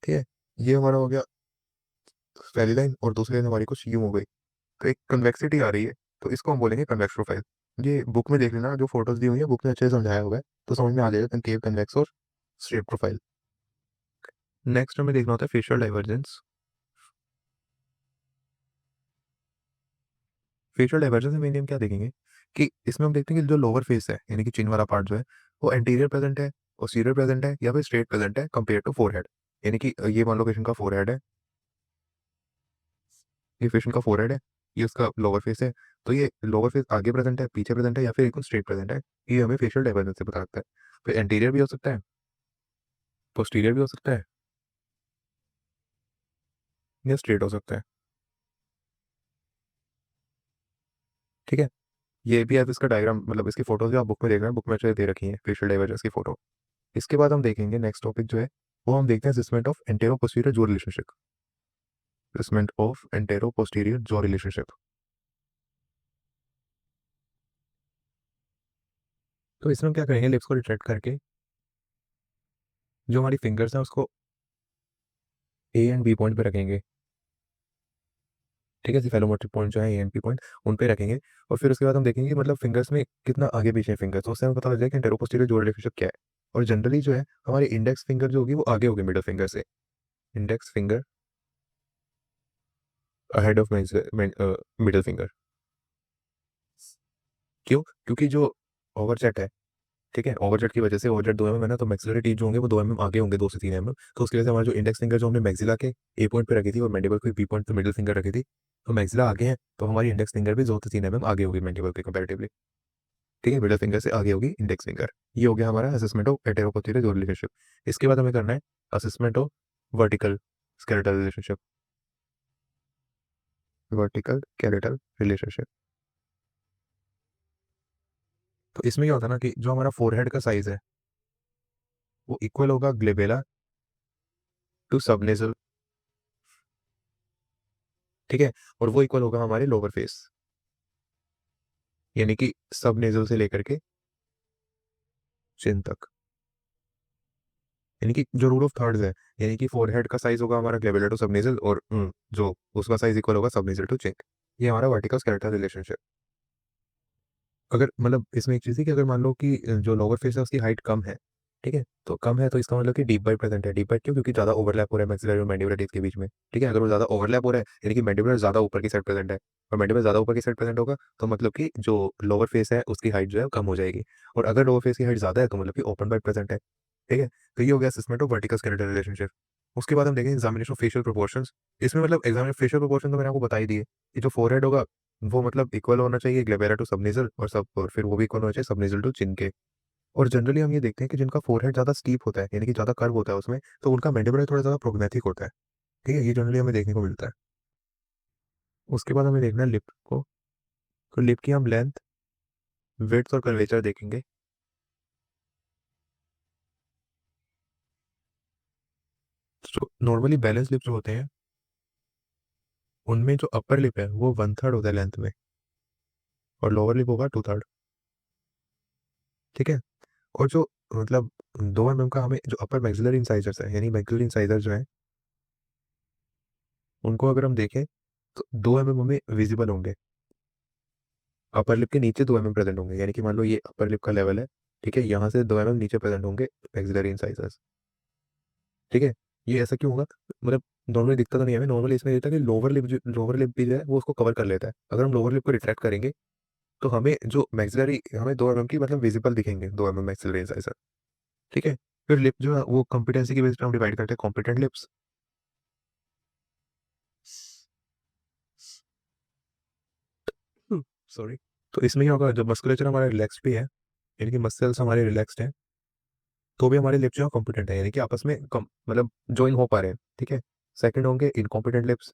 ठीक है? ये हमारा हो गया पहली लाइन, और दूसरी लाइन हमारी कुछ यूं हो गई, तो एक कन्वेक्सिटी आ रही है, तो इसको हम बोलेंगे कन्वेक्स प्रोफाइल। ये बुक में देख लेना, जो फोटोज दी हुई है बुक में अच्छे से समझाया हुआ है, तो समझ में आ जाएगा कनकेव, कन्वेक्स और स्ट्रेट प्रोफाइल। नेक्स्ट हमें देखना होता है फेशियल डाइवर्जेंस। फेशियल डाइवर्जेंस में मेनली हम क्या देखेंगे कि इसमें हम देखते हैं कि जो लोअर फेस है, यानी कि चिन वाला पार्ट जो है, वो एंटीरियर प्रेजेंट है, पोस्टीरियर प्रेजेंट है, या फिर स्ट्रेट प्रेजेंट है कंपेयर टू फोरहेड। यानी कि ये मान लो पेशेंट का फोरहेड है, ये पेशेंट का फोरहेड है, ये उसका लोअर फेस है, तो ये लोअर फेस आगे प्रेजेंट है, पीछे प्रेजेंट है, या फिर एकदम स्ट्रेट प्रेजेंट है, ये हमें फेशियल डाइवर्जेंस से पता लगता है। फिर एंटीरियर भी हो सकता है, पोस्टीरियर भी हो सकता है, या स्ट्रेट हो सकता है, ठीक है? ये भी आप इसका डायग्राम, मतलब इसकी फोटोज भी आप बुक में देख रहे हैं, बुक में अच्छे से दे रखी है फेशियल डाइवर्जेंस की फोटो। इसके बाद हम देखेंगे नेक्स्ट टॉपिक जो है, वो हम देखते हैं असेसमेंट ऑफ एंटेरो पोस्टीरियर जो relationship. Assessment of antero posterior जो रिलेशनशिप। तो इसमें हम क्या करेंगे, लिप्स को रिट्रैक्ट करके जो हमारी फिंगर्स हैं उसको ए एंड बी पॉइंट पे रखेंगे, ठीक है? सिफेलोमेट्रिक पॉइंट जो है ए एंड बी पॉइंट, उन पे रखेंगे, और फिर उसके बाद हम देखेंगे कि मतलब फिंगर्स में कितना आगे पीछे फिंगर्स, तो उससे हमें पता लग जाए कि एंटेरो पोस्टीरियर जो रिलेशनशिप क्या है। और जनरली जो है हमारी इंडेक्स फिंगर जो होगी वो आगे होगी मिडल फिंगर से, index finger ahead of middle finger. क्यों? क्योंकि जो ओवरजेट है, ठीक है, ओवरजेट की वजह से, ओवरजेट 2 mm है ना, तो मैक्सिलरी टीथ जो होंगे वो 2 mm आगे होंगे, 2 से 3 mm, तो उसकी वजह से हमारा जो इंडेक्स फिंगर जो हमने मैक्सिला के ए पॉइंट पे रखी थी और मैंडिबल को बी पॉइंट पे मिडिल फिंगर रखी थी, तो मैक्सिला आगे है, तो हमारी इंडेक्स फिंगर भी 2 से 3 mm आगे होगी मैंडिबल के कंपैरेटिवली, ठीक है? मिडिल फिंगर से आगे होगी इंडेक्स फिंगर। ये हो गया हमारा असेसमेंट ऑफ एटेरोपोस्टीरियर जो रिलेशनशिप। इसके बाद हमें करना है assessment of vertical skeletal relationship. Vertical skeletal relationship, तो इसमें क्या होता है ना कि जो हमारा फोरहेड का साइज है वो इक्वल होगा ग्लेबेला टू सबनेजल, ठीक है? और वो इक्वल होगा हमारे लोअर फेस, यानी कि सब नेजल से लेकर के चिन तक, यानी कि जो रूल ऑफ थर्ड्स है, यानी कि फोरहेड का साइज होगा हमारा ग्लेबुलर टू सबनेजल, और जो उसका साइज इक्वल होगा सबनेजल टू चिन। ये हमारा वर्टिकल स्केलेटल रिलेशनशिप। अगर मतलब इसमें एक चीज़ है कि अगर मान लो कि जो लोअर फेस है उसकी हाइट कम है, ठीक है, तो कम है तो इसका मतलब कि डीप बाइट प्रेजेंट है। डीप बाइट क्यों? क्योंकि ज़्यादा ओवरलैप हो रहा है मैक्सिलरी और मैंडिबुलर टीथ के बीच में, ठीक है? अगर वो ज़्यादा ओवरलैप हो रहा है यानी कि मैंडिबुलर ज़्यादा ऊपर की साइड प्रेजेंट है और मैंडिबुलर ज़्यादा ऊपर की साइड प्रेजेंट होगा, तो मतलब कि जो लोअर फेस है उसकी हाइट जो है कम हो जाएगी, और अगर लोअर फेस की हाइट ज़्यादा है तो मतलब कि ओपन बाइट प्रेजेंट है, ठीक है? तो ये हो गया assessment of vertical skeletal relationship. उसके बाद हम देखेंगे एग्जामिनेशन ऑफ फेशियल प्रोपोर्शंस। इसमें मतलब एग्जामिनेशन फेशियल प्रोपोर्शन तो मैंने आपको बता ही दिए कि जो फोरहेड होगा वो मतलब इक्वल होना चाहिए ग्लेबेरा टू सबनेजल, और सब, और फिर वो भी इक्वल होना चाहिए सबनेजल टू चिन के। और जनरली हम ये देखते हैं कि जिनका फोरहेड ज़्यादा स्टीप होता है, यानी कि ज़्यादा कर्व होता है उसमें, तो उनका मैंडिबल थोड़ा ज़्यादा प्रोग्नेथिक होता है, ठीक है? ये जनरली हमें देखने को मिलता है। उसके बाद हमें देखना है लिप को, तो लिप की हम लेंथ, विड्थ और कर्वेचर देखेंगे। तो नॉर्मली बैलेंस लिप जो होते हैं उनमें जो अपर लिप है वो 1/3 होता है लेंथ में, और लोअर लिप होगा 2/3, ठीक है? और जो मतलब 2 mm का हमें जो अपर मैक्सिलरी इंसाइजर्स है, यानी मैक्सिलरी इंसाइजर जो है उनको अगर हम देखें तो 2 mm हमें विजिबल होंगे, अपर लिप के नीचे 2 mm प्रेजेंट होंगे, यानी कि मान लो ये अपर लिप का लेवल है, ठीक है? यहाँ से 2 mm नीचे प्रेजेंट होंगे मैक्सिलरी इंसाइजर्स, ठीक है? ये ऐसा क्यों होगा? मतलब नॉर्मली दिखता तो नहीं है हमें, नॉर्मली इसमें ये होता है कि लोअर लिप भी जो है वो उसको कवर कर लेता है। अगर हम लोअर लिप को रिट्रैक्ट करेंगे तो हमें जो मैक्सिलरी, हमें 2 mm की मतलब विजिबल दिखेंगे 2 mm मैक्सिलरी इंसाइजर, ठीक है? फिर लिप जो है वो कॉम्पिटेंसी की बेस पे हम डिवाइड करते हैं, कॉम्पिटेंट लिप्स सॉरी। तो इसमें क्या होगा, जब मस्कुलेचर हमारा रिलैक्स भी है, यानी कि मसल्स हमारे रिलैक्स्ड हैं, तो भी हमारे लिप्स जो है कॉम्पिटेंट है, यानी कि आपस में मतलब ज्वाइन हो पा रहे हैं, ठीक है। सेकंड होंगे इनकॉम्पिटेंट लिप्स,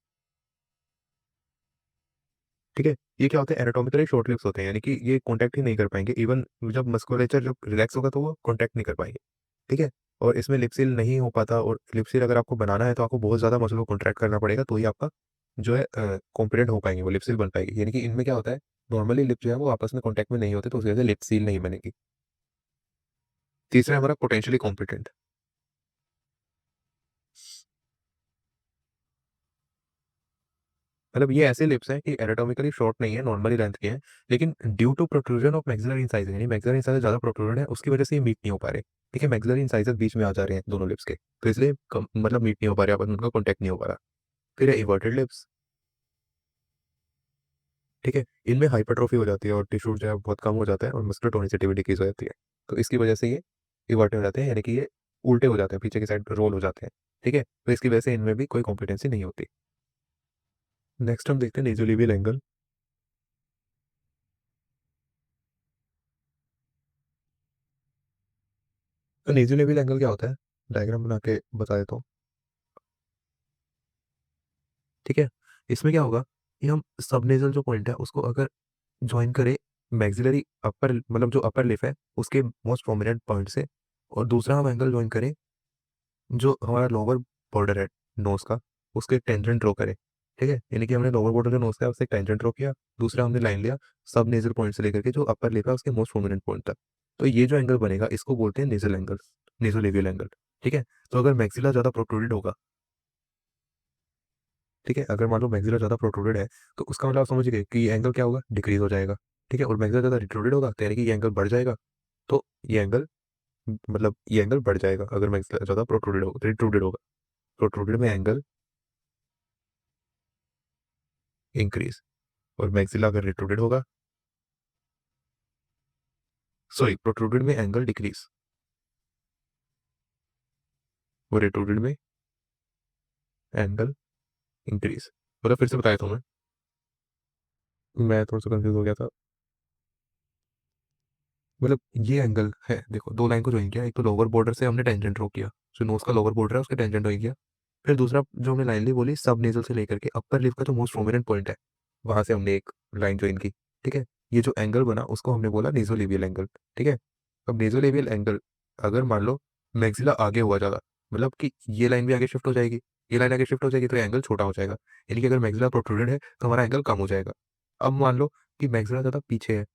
ठीक है। ये क्या होते हैं, एनाटॉमिकली शॉर्ट लिप्स होते हैं, यानी कि ये कॉन्टैक्ट ही नहीं कर पाएंगे, इवन जब मस्कुलेचर जब रिलैक्स होगा तो वो कॉन्टैक्ट नहीं कर पाएंगे, ठीक है। और इसमें लिपसिल नहीं हो पाता, और लिपसिल अगर आपको बनाना है तो आपको बहुत ज़्यादा मसल को कॉन्ट्रैक्ट करना पड़ेगा, तो ही आपका जो है कॉम्पिटेंट हो पाएंगे, वो लिपसिल बन पाएगी। यानी कि इनमें क्या होता है, नॉर्मली लिप जो है वो आपस में कॉन्टैक्ट में नहीं होते, तो उसकी वजह से लिपसिल नहीं बनेगी। तीसरा है हमारा पोटेंशियली कॉम्पिटेंट। मतलब ये ऐसे लिप्स हैं कि एनाटॉमिकली शॉर्ट नहीं है, नॉर्मली लेंथ के हैं, लेकिन due to protrusion of maxillary incisor, यानी मैक्सिलरी इंसाइजर ज़्यादा प्रोट्रूजन है, उसकी वजह से ये मीट नहीं हो पा रहे, ठीक है। मैक्सिलरी इंसाइजर बीच में आ जा रहे हैं दोनों लिप्स के, तो इसलिए मतलब मीट नहीं हो पा रहे, अपन उनका कॉन्टैक्ट नहीं हो पा रहा। फिर है इवर्टेड लिप्स, ठीक है। इनमें हाइपरट्रोफी हो जाती है और टिश्यू जो है बहुत कम हो जाता है, और मस्कुलर टोनिसिटी भी डिक्रीज हो जाती है, तो इसकी वजह से ये इवर्टेड हो जाते हैं, यानी कि ये उल्टे हो जाते हैं, पीछे की साइड रोल हो जाते हैं, ठीक है। तो इसकी वजह से इनमें भी कोई कॉम्पिटेंसी नहीं होती। नेक्स्ट हम देखते हैं नेजोलिवियल एंगल। तो नेजोलिवियल एंगल क्या होता है, डायग्राम बना के बता देता हूँ, ठीक है। इसमें क्या होगा कि हम सब नेजल जो पॉइंट है उसको अगर ज्वाइन करें मैक्सिलरी अपर, मतलब जो अपर लिप है उसके मोस्ट प्रोमिनेंट पॉइंट से, और दूसरा हम एंगल ज्वाइन करें जो हमारा लोअर बॉर्डर है नोज का, उसके टेंजेंट ड्रॉ करें, ठीक है। यानी कि हमने लोअर बॉर्डर जो नोज का है उससे टेंजेंट ड्रॉ किया, दूसरा हमने लाइन लिया सब नेजल पॉइंट से लेकर के जो अपर लिप है उसके मोस्ट प्रोमिनेंट पॉइंट तक, तो ये जो एंगल बनेगा इसको बोलते हैं नेजल एंगल, नेजोलेवियल एंगल, ठीक है। तो अगर मैक्सिला ज़्यादा प्रोट्रूडेड होगा, ठीक है, अगर मान लो मैक्सिलर ज़्यादा प्रोट्रूडेड है, तो उसका मतलब आप समझ गए कि ये एंगल क्या होगा, डिक्रीज हो जाएगा, ठीक है। और मैक्सिलर ज़्यादा रिट्रूडेड होगा तो यानी कि ये एंगल बढ़ जाएगा, तो ये एंगल, मतलब ये एंगल बढ़ जाएगा अगर मैक्सिलर ज़्यादा प्रोट्रूडेड होगा, रिट्रूडेड होगा। प्रोट्रूडेड में एंगल इंक्रीज, और मैक्सिला अगर रिट्रूडेड होगा, सॉरी, प्रोट्रूडेड में एंगल डिक्रीज, और रिट्रूडेड में एंगल इंक्रीज। मतलब फिर से बताया था मैं थोड़ा सा कंफ्यूज हो गया था। मतलब ये एंगल है, देखो दो लाइन को ज्वाइन किया, एक तो लोअर बॉर्डर से हमने टेंजेंट ड्रॉ किया, जो नोज का लोअर बॉर्डर है उसके टेंजेंट ज्वाइन किया, फिर दूसरा जो हमने लाइन ली बोली सब नेजल से लेकर के अपर लिप का जो मोस्ट प्रोमिनेंट पॉइंट है वहां से हमने एक लाइन ज्वाइन की, ठीक है। ये जो एंगल बना उसको हमने बोला नेजोलेबियल एंगल, ठीक है। अब नेजोलेबियल एंगल अगर मान लो मैक्सिला आगे हुआ ज़्यादा, मतलब कि ये लाइन भी आगे शिफ्ट हो जाएगी, ये लाइन आगे शिफ्ट हो जाएगी, तो एंगल छोटा हो जाएगा, यानी कि अगर मैक्सिला प्रोट्रूडेड है तो हमारा एंगल कम हो जाएगा। अब मान लो कि मैक्सिला ज़्यादा पीछे है,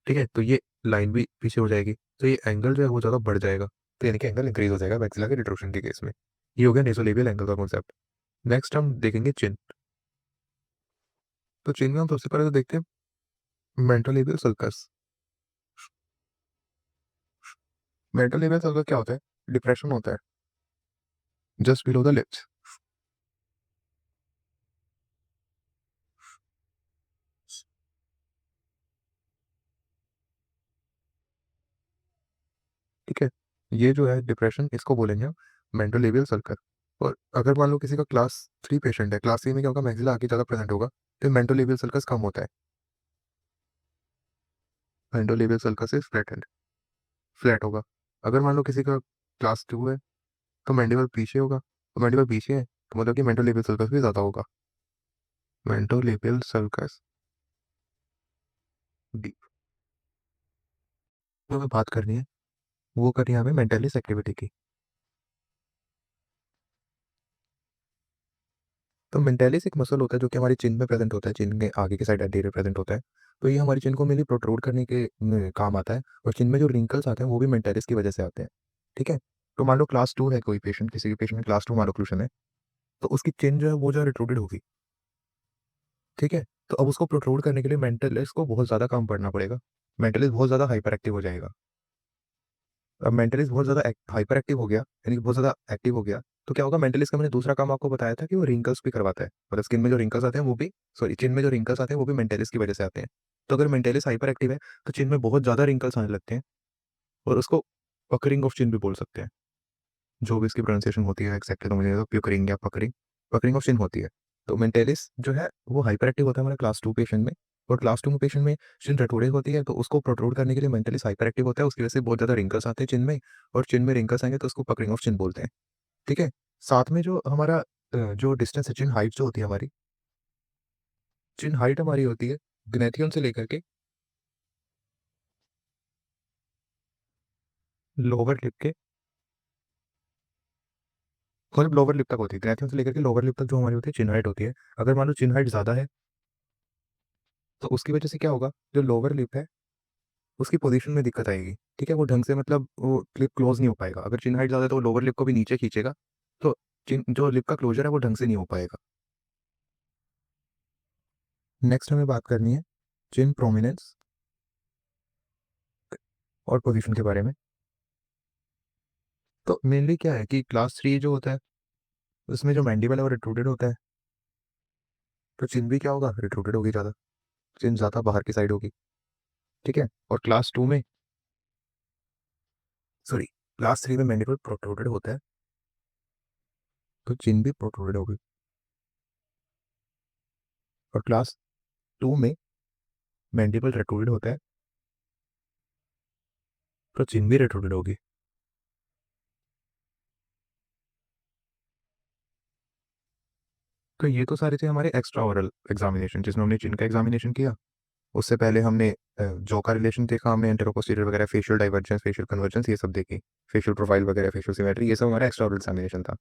ठीक है, तो ये लाइन भी पीछे हो जाएगी, तो ये एंगल जो है वो ज़्यादा बढ़ जाएगा, तो यानी कि एंगल इंक्रीज हो जाएगा मैक्सिला के रिट्रोक्शन के केस में। ये हो गया नेसोलेबियल एंगल का कॉन्सेप्ट। नेक्स्ट हम देखेंगे चिन। तो चिन में हम सबसे पहले तो देखते हैं मेंटोलेबियल सल्कस। मेंटोलेबियल सल्कस क्या होता है, डिप्रेशन होता है जस्ट बिलो द लिप्स, ठीक है। ये जो है डिप्रेशन इसको बोलेंगे हम मेंटोलेबियल सल्कस। और अगर मान लो किसी का क्लास 3 पेशेंट है, क्लास 3 में क्या होगा, मैक्सिला आगे ज़्यादा प्रेजेंट होगा, तो मेंटोलेबियल सल्कस कम होता है। मेंटोलेबियल सल्कस इज फ्लैट, फ्लैट होगा। अगर मान लो किसी का क्लास 2 है तो मैंडिबल पीछे होगा, तो मैंडिबल पीछे है तो मतलब कि मेंटोलेबियल सल्कस भी ज़्यादा होगा। मेंटोलेबियल सल्कस डीप, जो हमें बात करनी है वो करनी है हमें मेंटलिस एक्टिविटी की। तो मेंटलिस एक मसल होता है जो कि हमारी चिन में प्रेजेंट होता है, चिन के आगे की साइड एंटीरियर प्रेजेंट होता है, तो ये हमारी चिन को मेनली प्रोट्रूड करने के काम आता है, और चिन में जो रिंकल्स आते हैं वो भी मेंटलिस की वजह से आते हैं, ठीक है। तो मान लो क्लास 2 है कोई पेशेंट, किसी भी पेशेंट में क्लास 2 मालोक्लूशन है, तो उसकी चिन जो है वो जो रिट्रूडेड होगी, ठीक है। तो अब उसको प्रोट्रूड करने के लिए मेंटलिस्ट को बहुत ज़्यादा काम पड़ना पड़ेगा, मेंटलिस्ट बहुत ज़्यादा हाइपर एक्टिव हो जाएगा। अब मेंटलिस्ट बहुत ज़्यादा हाइपर एक्टिव हो गया, यानी कि बहुत ज़्यादा एक्टिव हो गया, तो क्या होगा, मेंटलिस्ट का मैंने दूसरा काम आपको बताया था कि वो रिंकल्स भी करवाता है, मतलब स्किन में जो रिंकल्स आते हैं वो भी, सॉरी, चिन में जो रिंकल्स आते हैं वो भी मेंटलिस्ट की वजह से आते हैं। तो अगर मेंटलिस्ट हाइपर एक्टिव है तो चिन में बहुत ज़्यादा रिंकल्स आने लगते हैं, और उसको पकरिंग ऑफ चिन भी बोल सकते हैं, जो भी इसकी प्रोनाउंसिएशन होती है एक्जैक्टली तो मुझे प्यूकरिंग या पकरिंग, पकरिंग ऑफ चिन होती है। तो मेंटलिस्ट जो है वो हाइपर एक्टिव होता है हमारे क्लास 2 पेशेंट में, और क्लास 2 में पेशेंट में चिन रटोरे होती है, तो उसको प्रोट्रूड करने के लिए मेंटली हाइपर एक्टिव होता है, उसकी वजह से बहुत ज़्यादा रिंकल्स आते हैं चिन में, और चिन में रिंकल्स आएँगे तो उसको पकड़िंग ऑफ चिन बोलते हैं, ठीक है? साथ में जो हमारा जो डिस्टेंस है, चिन हाइट जो होती है हमारी, चिन हाइट हमारी होती है ग्नेथियम से लेकर के लोअर लिप के, मतलब लोअर लिप तक होती है, ग्नेथियम से लेकर के लोअर लिप तक जो हमारी होती है चिन हाइट होती है। अगर मान लो चिन हाइट ज़्यादा है, तो उसकी वजह से क्या होगा, जो लोअर लिप है उसकी पोजीशन में दिक्कत आएगी, ठीक है? वो ढंग से मतलब वो लिप क्लोज़ नहीं हो पाएगा। अगर चिन हाइट ज़्यादा है तो वो लोअर लिप को भी नीचे खींचेगा, तो चिन जो लिप का क्लोज़र है वो ढंग से नहीं हो पाएगा। नेक्स्ट हमें बात करनी है चिन प्रोमिनेंस और पोजीशन के बारे में। तो मेनली क्या है कि क्लास 3 जो होता है, उसमें जो मैंडिबल है वो रिट्रूडेड होता है, तो चिन भी क्या होगा, रिट्रूडेड होगी ज़्यादा, चिन ज़्यादा बाहर की साइड होगी, ठीक है? और क्लास 2 में, सॉरी, क्लास 3 में मैंडिबल प्रोट्रूडेड होता है, तो चिन भी प्रोट्रूडेड होगी। और क्लास 2 में मैंडिबल रिट्रूडेड होता है, तो चिन भी रिट्रूडेड होगी। तो ये तो सारे थे हमारे एक्स्ट्रा ओरल एग्जामिनेशन, जिसमें हमने चिन का एग्जामिनेशन किया। उससे पहले हमने जॉ का रिलेशन देखा, हमने एंटेरो पोस्टीरियर वगैरह, फेशियल डाइवर्जेंस, फेशियल कन्वर्जेंस, ये सब देखी, फेशियल प्रोफाइल वगैरह, फेशियल सिमेट्री, ये सब हमारा एक्स्ट्रा ओरल एग्जामिनेशन था,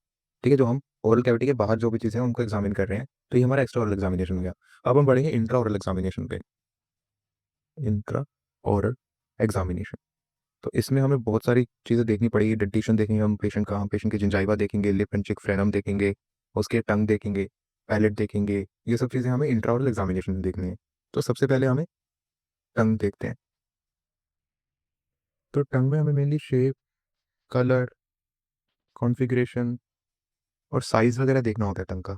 ठीक है? जो हम ओरल कैविटी के बाहर जो भी चीज़ें हैं उनको एग्जामिन कर रहे हैं, तो ये हमारा एक्स्ट्रा ओरल एग्जामिनेशन हो गया। अब हम बढ़ेंगे इंट्रा ओरल एग्जामिनेशन पे। इंट्रा ओरल एग्जामिनेशन, तो इसमें हमें बहुत सारी चीज़ें देखनी पड़ेगी। डिक्टेशन देखेंगे हम पेशेंट का, हम पेशेंट की जिंजाइवा देखेंगे, लिप एंड चिक फ्रेनम देखेंगे, उसके टंग देखेंगे, पैलेट देखेंगे, ये सब चीज़ें हमें इंट्राओरल एग्जामिनेशन में देखनी है। तो सबसे पहले हमें टंग देखते हैं। तो टंग में हमें मेनली शेप, कलर, कॉन्फ़िगरेशन और साइज़ वगैरह देखना होता है टंग का,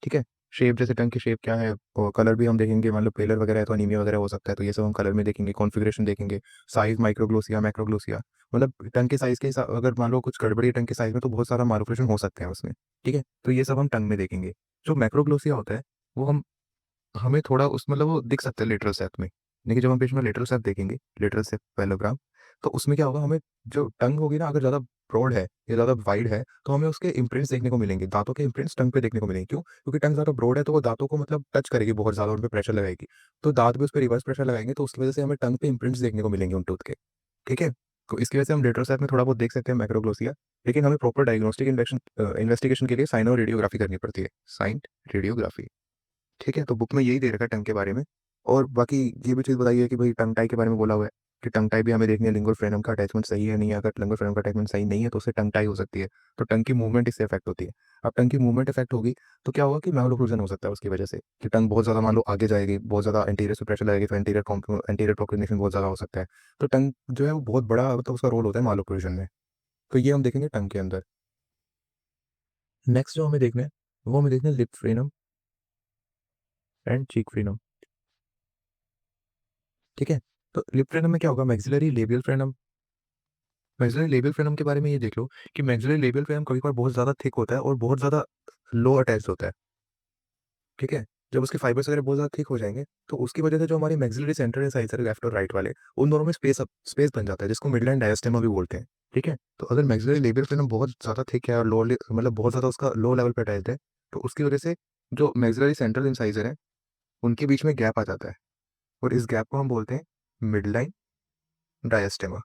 ठीक है? शेप, जैसे टंग की शेप क्या है, और कलर भी हम देखेंगे, मान लो पेलर वगैरह है तो अनीमिया वगैरह हो सकता है, तो ये सब हम कलर में देखेंगे, कॉन्फ़िगरेशन देखेंगे, साइज़, माइक्रोग्लोसिया, मैक्रोग्लोसिया, मतलब टंग के साइज़ के हिसाब, अगर मान लो कुछ गड़बड़ी है टंग के साइज़ में तो बहुत सारा माल्फॉर्मेशन हो सकते हैं उसमें, ठीक है? तो ये सब हम टंग में देखेंगे। जो मैक्रोग्लोसिया होता है, वो हमें थोड़ा उस मतलब वो दिख सकता है लेटरल सेप्थ में। लेकिन जब हम पेशेंट में लेटरल सेप्थ देखेंगे, लेटरल सेप्थ पैरेललोग्राम, तो उसमें क्या होगा, हमें जो टंग होगी ना, अगर ज़्यादा ब्रॉड है या ज़्यादा वाइड है, तो हमें उसके इम्प्रिंट्स देखने को मिलेंगे, दाँतों के इम्प्रिंट्स टंग पे देखने को मिलेंगे। क्यों? क्योंकि टंग ज़्यादा ब्रॉड है तो वो दाँतों को मतलब टच करेगी बहुत ज़्यादा, उन पे प्रेशर लगाएगी। तो दाँत भी उस पे रिवर्स प्रेशर लगाएँगे, तो उसकी वजह से हमें टंग पे इम्प्रिंट्स देखने को मिलेंगे उन टूथ के, ठीक है? तो इसकी वजह से हम लेटरल सेप्थ में थोड़ा बहुत देख सकते हैं मैक्रोग्लोसिया, लेकिन हमें प्रॉपर डायग्नोस्टिक इन्वेस्टिगेशन के लिए साइन और रेडियोग्राफी करनी पड़ती है। Sign, radiography. ठीक है? तो बुक में यही दे रखा है टंग के बारे में। और बाकी ये भी चीज़ बताई है कि भई टंग टाई के बारे में बोला हुआ है, कि टंग टाई भी हमें देखनी है, लिंगुअल फ्रेनम का अटैचमेंट सही है नहीं है, अगर लिंगुअल फ्रेनम का अटैचमेंट सही नहीं है तो उससे टंग टाई हो सकती है। तो टंग की मूवमेंट इससे अफेक्ट होती है। अब टंग की मूवमेंट इफेक्ट होगी तो क्या होगा कि मैलोक्लूजन हो सकता है उसकी वजह से, कि टंग बहुत ज़्यादा मान लो आगे जाएगी, बहुत ज़्यादा एंटीरियर से प्रेशर लगेगी तो एंटीरियर प्रोक्यूनेशन बहुत ज़्यादा हो सकता है। तो टंग जो है वो बहुत बड़ा मतलब उसका रोल होता है मैलोक्लूजन में। तो ये हम देखेंगे टंग के अंदर। नेक्स्ट जो हमें देखना है, वो हमें देखना है लिप फ्रेनम एंड चीक फ्रेनम। ठीक है? तो लिप फ्रेनम में क्या होगा, मैक्सिलरी लेबियल फ्रेनम। मैक्सिलरी लेबियल फ्रेनम के बारे में ये देख लो कि मैक्सिलरी लेबियल फ्रेनम कभी-कभार बहुत ज़्यादा थिक होता है और बहुत ज़्यादा लो अटैच्ड होता है, ठीक है? जब उसके फाइबर्स वगैरह बहुत ज़्यादा थिक हो जाएँगे, तो उसकी वजह से जो हमारी मैक्सिलरी सेंटर इंसाइज़र लेफ्ट और राइट वाले, उन दोनों में स्पेस बन जाता है, जिसको मिडलाइन डायस्टेमा भी बोलते हैं, ठीक है? तो अगर मैक्सिलरी लेबियल फ्रेनम बहुत ज़्यादा थिक है और लो ले मतलब बहुत ज़्यादा उसका लो लेवल पे अटैच्ड है, तो उसकी वजह से जो मैक्सिलरी सेंट्रल इंसाइज़र है, उनके बीच में गैप आ जाता है और इस गैप को हम बोलते हैं मिडलाइन डायस्टेमा।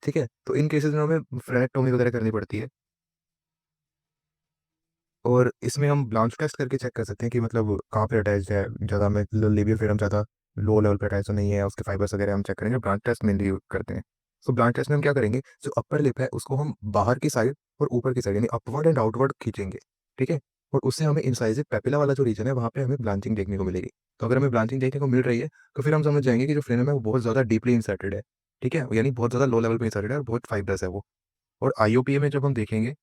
ठीक है? तो इन केसेज़ में हमें फ्रेनेक्टोमी वगैरह करनी पड़ती है और इसमें हम ब्लांच टेस्ट करके चेक कर सकते हैं कि मतलब कहाँ पे अटैच्ड है, ज़्यादा में ल लेबियल फ्रेनम ज़्यादा लो लेवल पे अटैच तो नहीं है, उसके फाइबर्स वगैरह हम चेक करेंगे, ब्लांच टेस्ट मेनली करते हैं। तो ब्लांच टेस्ट में हम क्या करेंगे, जो अपर लिप है उसको हम बाहर की साइड और ऊपर की साइड यानी अपवर्ड एंड आउटवर्ड खींचेंगे, ठीक है? और उससे हमें इंसाइज़िव पैपिला वाला जो रीजन है वहाँ पे हमें ब्लांचिंग देखने को मिलेगी। तो अगर हमें ब्लांचिंग देखने को मिल रही है, तो फिर हम समझ जाएँगे कि जो फ्रेनम है वो बहुत ज़्यादा डीपली इंसर्टेड है, ठीक है? यानी बहुत ज़्यादा लो लेवल पे इंसर्टेड है और बहुत फाइब्रस है वो। और आईओपीए में जब हम देखेंगे,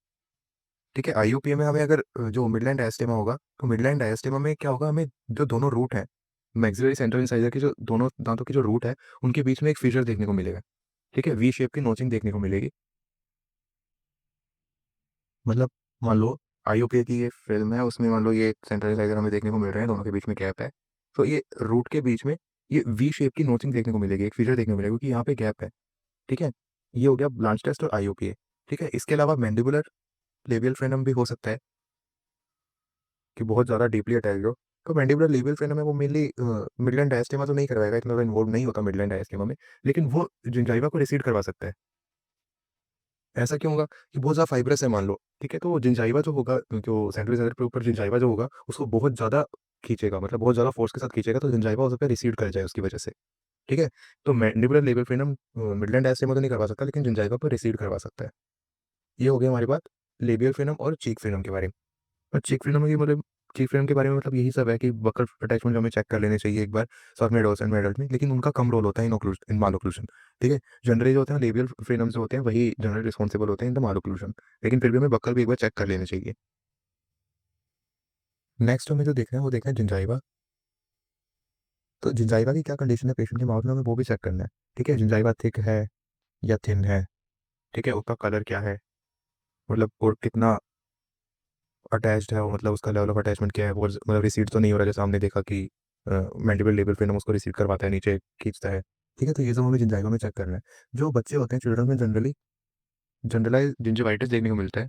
ठीक है, आईयूपीए में हमें अगर जो मिडलैंड डायस्टेमा होगा, तो मिडलैंड डायस्टेमा में क्या होगा, हमें जो दोनों रूट हैं, मैक्सिलरी सेंट्रल इंसाइज़र के जो दोनों दाँतों की जो रूट है, उनके बीच में एक फिशर देखने को मिलेगा, ठीक है? वी शेप की नोचिंग देखने को मिलेगी। मतलब मान लो आईयूपीए की ये फ़िल्म है, उसमें मान लो ये सेंट्रल इंसाइज़र हमें देखने को मिल रहे हैं, दोनों के बीच में गैप है। तो ये रूट के बीच में ये वी शेप की नोचिंग देखने को मिलेगी, एक फीचर देखने को मिलेगा, क्योंकि यहाँ पे गैप है, ठीक है? ये हो गया ब्लांच टेस्ट और आईओपीए, ठीक है? इसके अलावा मैंडिबुलर लेबियल फ्रेनम भी हो सकता है कि बहुत ज़्यादा डीपली अटैच्ड हो। तो मैंडिबुलर लेबियल फ्रेनम है वो मेनली मिडलैंड डायस्टेमा तो नहीं करवाएगा, इतना ज़्यादा इन्वॉल्व नहीं होता मिडलैंड डायस्टेमा में, लेकिन वो जिंजाइवा को रिसीड करवा सकता है। ऐसा क्यों होगा कि बहुत ज़्यादा फाइब्रस है मान लो, ठीक है? तो जिंजाइवा जो होगा, जो सेंट्रल रिजर्व के ऊपर जिंजाइवा जो होगा, उसको बहुत ज़्यादा खींचेगा, मतलब बहुत ज़्यादा फोर्स के साथ खींचेगा, तो जिंजाइवा हो सकता है रिसीड कर जाए उसकी वजह से, ठीक है? तो मैंडिबुलर लेबियल फ्रेनम मिडलैंड डायस्टेमा तो नहीं करवा सकता, लेकिन जिंजाइवा को रिसीड करवा सकता है। ये हो गया हमारी बात लेबियल फ्रेनम और चीक फ्रेनम के बारे में। और चीक फ्रेनम की मतलब चीक फ्रेनम के बारे में मतलब यही सब है कि बकल अटैचमेंट हमें चेक कर लेने चाहिए एक बार, साथ में एडोल्ट एंड एडल्ट में, लेकिन उनका कम रोल होता है इन मालोक्लूजन, ठीक है? जनरली जो होते हैं लेबियल फ्रेनम जो होते हैं वही जनरली रिस्पॉन्सिबल होते हैं इन द मालोक्लूजन, लेकिन फिर भी हमें बकल भी एक बार चेक कर लेने चाहिए। नेक्स्ट हमें जो देखना है वो देखना है जिंजाइवा। तो जिंजाइवा की क्या कंडीशन है पेशेंट के माउथ में, हमें वो भी चेक करना है, ठीक है? जिंजाइवा थिक है या थिन है, ठीक है? उसका कलर क्या है, मतलब और कितना अटैच्ड है वो, मतलब उसका लेवल ऑफ अटैचमेंट क्या है, वो मतलब रिसीड तो नहीं हो रहा जैसे हमने देखा कि मैंडिबल लेबल फिर हम उसको रिसीड करवाता है, नीचे खींचता है, ठीक है? तो ये सब हमें जिंजाइवा में चेक करना है। जो बच्चे होते हैं चिल्ड्रन में जनरली जनरलाइज जिंजिवाइटिस देखने को मिलता है,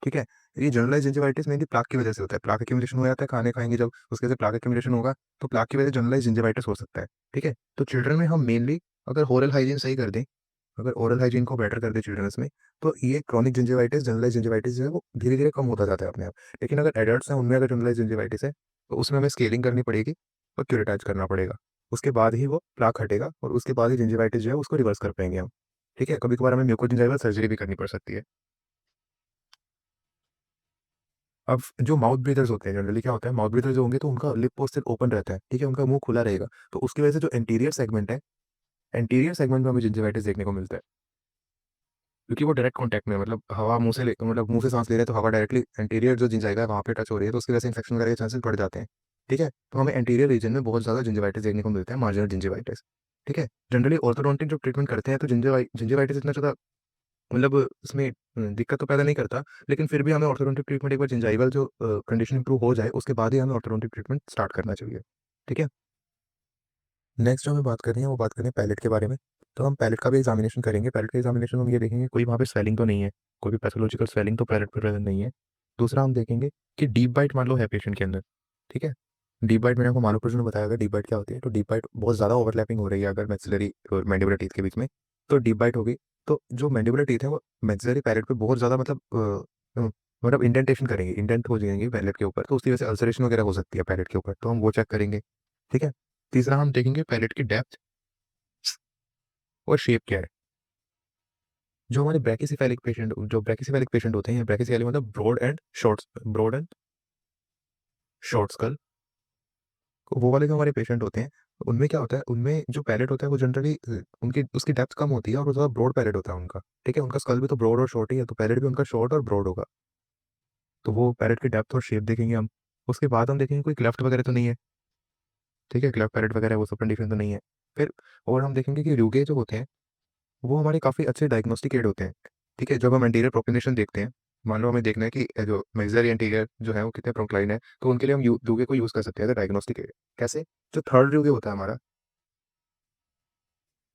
ठीक है? ये जनरलाइज जिंजिवाइटिस मेनली प्लाक की वजह से होता है, प्लाक एक्यूमुलेशन हो जाता है, खाने खाएंगे जब उसके से प्लाक एक्यूमुलेशन होगा, तो प्लाक की वजह से जनरलाइज जिंजिवाइटिस हो सकता है, ठीक है? तो चिल्ड्रन में हम मेनली अगर ओरल हाइजीन सही कर दें, अगर ओरल हाइजीन को बेटर कर दे चिल्ड्रंस में, तो ये क्रॉनिक जिंजिवाइटिस जनरलाइज जिंजिवाइटिस जो है वो धीरे धीरे कम होता जाता है अपने आप। लेकिन अगर एडल्ट्स हैं उनमें अगर जनरलाइज जिंजिवाइटिस है, तो उसमें हमें स्केलिंग करनी पड़ेगी और क्यूरेटाइज करना पड़ेगा, उसके बाद ही वो प्लाक हटेगा और उसके बाद ही जिंजिवाइटिस जो है उसको रिवर्स कर पाएंगे हम, ठीक है? कभी कभार हमें म्यूकोजिंजाइवल सर्जरी भी करनी पड़ सकती है। अब जो माउथ ब्रीथर्स होते हैं जनरली क्या होता है, माउथ ब्रीथर्स जो होंगे तो उनका लिप पोस्चर ओपन रहता है, ठीक है? उनका मुंह खुला रहेगा, तो उसकी वजह से जो एंटीरियर सेगमेंट में हमें जिंजिवाइटिस देखने को मिलता है, क्योंकि वो डायरेक्ट कॉन्टैक्ट में है, मतलब हवा मुंह से मतलब मुंह से सांस ले रहे हैं तो हवा डायरेक्टली एंटीरियर जो जिंजाइवा है वहाँ पे टच हो रही है, तो उसकी वजह से इन्फेक्शन वगैरह के चांसेस बढ़ जाते हैं, ठीक है? तो हमें एंटीरियर रीजन में बहुत ज़्यादा जिंजिवाइटिस देखने को मिलता है, मार्जिनल जिंजिवाइटिस, ठीक है? जनरली ऑर्थोडोंटिक जो ट्रीटमेंट करते हैं तो जिंजिवाइटिस इतना ज़्यादा मतलब उसमें दिक्कत तो पैदा नहीं करता, लेकिन फिर भी हमें ऑर्थोडोंटिक ट्रीटमेंट एक बार जिंजाइवल जो कंडीशन इंप्रूव हो जाए उसके बाद ही हमें ऑर्थोडोंटिक ट्रीटमेंट स्टार्ट करना चाहिए, ठीक है? नेक्स्ट जो हमें बात करनी है वो बात करें पैलेट के बारे में। तो हम पैलेट का भी एग्जामिनेशन करेंगे, पैलेट का एग्जामिनेशन में हम ये देखेंगे कोई वहाँ पे स्वेलिंग तो नहीं है, कोई भी पैथोलॉजिकल स्वेलिंग तो पैलेट पे प्रेजेंट नहीं है। दूसरा हम देखेंगे कि डीप बाइट मान लो है पेशेंट के अंदर, ठीक है? डीप बाइट मैंने आपको मालूम ने बताया, डीप बाइट क्या होती है, तो डीप बाइट बहुत ज़्यादा ओवरलैपिंग हो रही है अगर मैक्सिलरी और मैंडिबुलर टीथ के बीच में, तो डीप बाइट होगी। तो जो मैंडिबुलर टीथ है वो मैक्सिलरी पैलेट पे बहुत ज़्यादा मतलब इंडेंटेशन करेंगे, इंडेंट हो जाएंगे पैलेट के ऊपर, तो उसकी वजह से अल्सरेशन वगैरह हो सकती है पैलेट के ऊपर, तो हम वो चेक करेंगे, ठीक है? तीसरा हम देखेंगे पैलेट की डेप्थ और शेप क्या है। जो हमारे ब्रैकिसिफेलिक पेशेंट होते हैं, ब्रैकिसिफेलिक मतलब ब्रॉड एंड शॉर्ट स्कल, वो वाले जो हमारे पेशेंट होते हैं, उनमें क्या होता है, उनमें जो पैलेट होता है वो जनरली उनकी उसकी डेप्थ कम होती है और वो ज़्यादा ब्रॉड पैलेट होता है उनका, ठीक है? उनका स्कल भी तो ब्रॉड और शॉर्ट ही है, तो पैलेट भी उनका शॉर्ट और ब्रॉड होगा, तो वो पैलेट की डेप्थ और शेप देखेंगे हम। उसके बाद हम देखेंगे कोई क्लेफ्ट वगैरह तो नहीं है, ठीक है? क्लेफ्ट पैलेट वगैरह वो सब कंडीशन तो नहीं है। फिर और हम देखेंगे कि रूगे जो होते हैं वो हमारे काफ़ी अच्छे डायग्नोस्टिक एड होते हैं, ठीक है? जब हम एंटीरियर प्रोक्लिनेशन देखते हैं, मान लो हमें देखना है कि जो मेजर एंटीरियर जो है वो कितने प्रोक्लाइन है, तो उनके लिए हम रूगे को यूज़ कर सकते हैं एज अ डायग्नोस्टिक एड। कैसे? जो थर्ड रूगे होता है हमारा,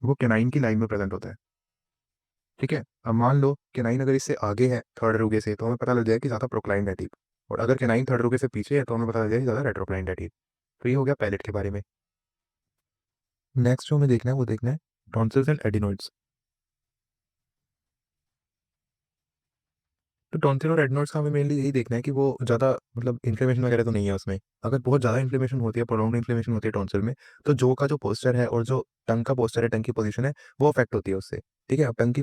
वो कैनाइन की लाइन में प्रेजेंट होता है, ठीक है? अब मान लो कैनाइन अगर इससे आगे है थर्ड रूगे से, तो हमें पता लग जाएगा कि ज़्यादा प्रोक्लाइन है टीथ, और अगर कैनाइन थर्ड रूगे से पीछे है तो हमें पता लग जाएगा कि ज़्यादा रेट्रोक्लाइन है टीथ। तो ये हो गया पैलेट के बारे में। नेक्स्ट जो हमें देखना है वो देखना है टॉन्सिल्स एंड एडिनोइड्स। तो टॉन्सिल और एडनोड्स का हमें मेनली यही देखना है कि वो ज़्यादा मतलब इन्फ्लेमेशन वगैरह तो नहीं है उसमें। अगर बहुत ज़्यादा इन्फ्लेमेशन होती है, प्रोलॉन्ग्ड इन्फ्लेमेशन होती है टॉन्सिल में, तो जो का जो पोस्चर है और जो टंग का पोस्चर है, टंग की पोजीशन है, वो अफेक्ट होती है उससे, ठीक है? अब टंग